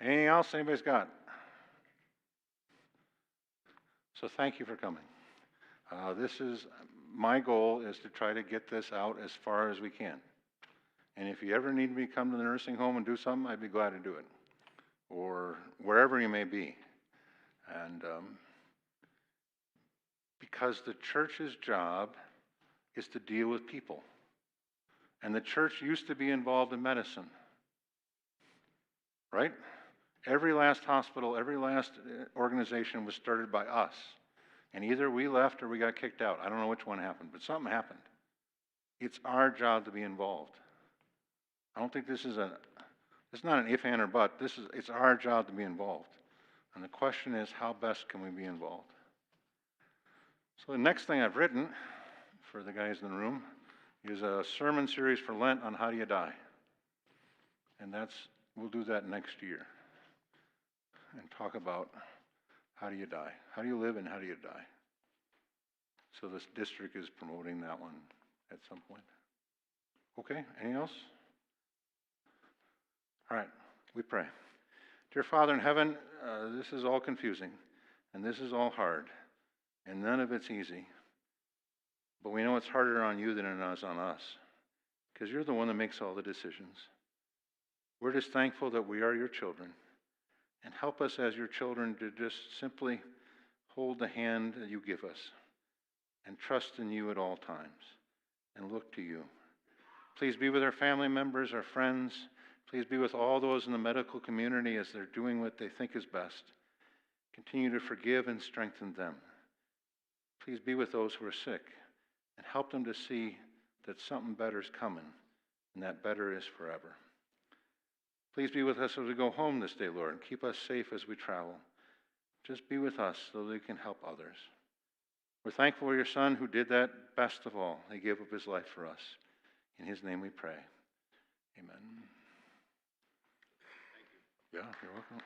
Anything else anybody's got? So thank you for coming. My goal is to try to get this out as far as we can. And if you ever need me to come to the nursing home and do something, I'd be glad to do it. Or wherever you may be. And because the church's job is to deal with people. And the church used to be involved in medicine. Right? Every last hospital, every last organization was started by us. And either we left or we got kicked out. I don't know which one happened, but something happened. It's our job to be involved. I don't think it's not an if, and, or but. It's our job to be involved. And the question is, how best can we be involved? So the next thing I've written for the guys in the room is a sermon series for Lent on how do you die. And we'll do that next year. And talk about how do you die? How do you live and how do you die? So this district is promoting that one at some point. Okay, anything else? All right, we pray. Dear Father in heaven, this is all confusing, and this is all hard, and none of it's easy. But we know it's harder on you than it is on us, because you're the one that makes all the decisions. We're just thankful that we are your children, and help us as your children to just simply hold the hand that you give us, and trust in you at all times, and look to you. Please be with our family members, our friends. Please be with all those in the medical community as they're doing what they think is best. Continue to forgive and strengthen them. Please be with those who are sick and help them to see that something better is coming, and that better is forever. Please be with us as we go home this day, Lord, and keep us safe as we travel. Just be with us so that we can help others. We're thankful for your Son who did that best of all. He gave up his life for us. In his name we pray. Amen. Thank you. Yeah, you're welcome.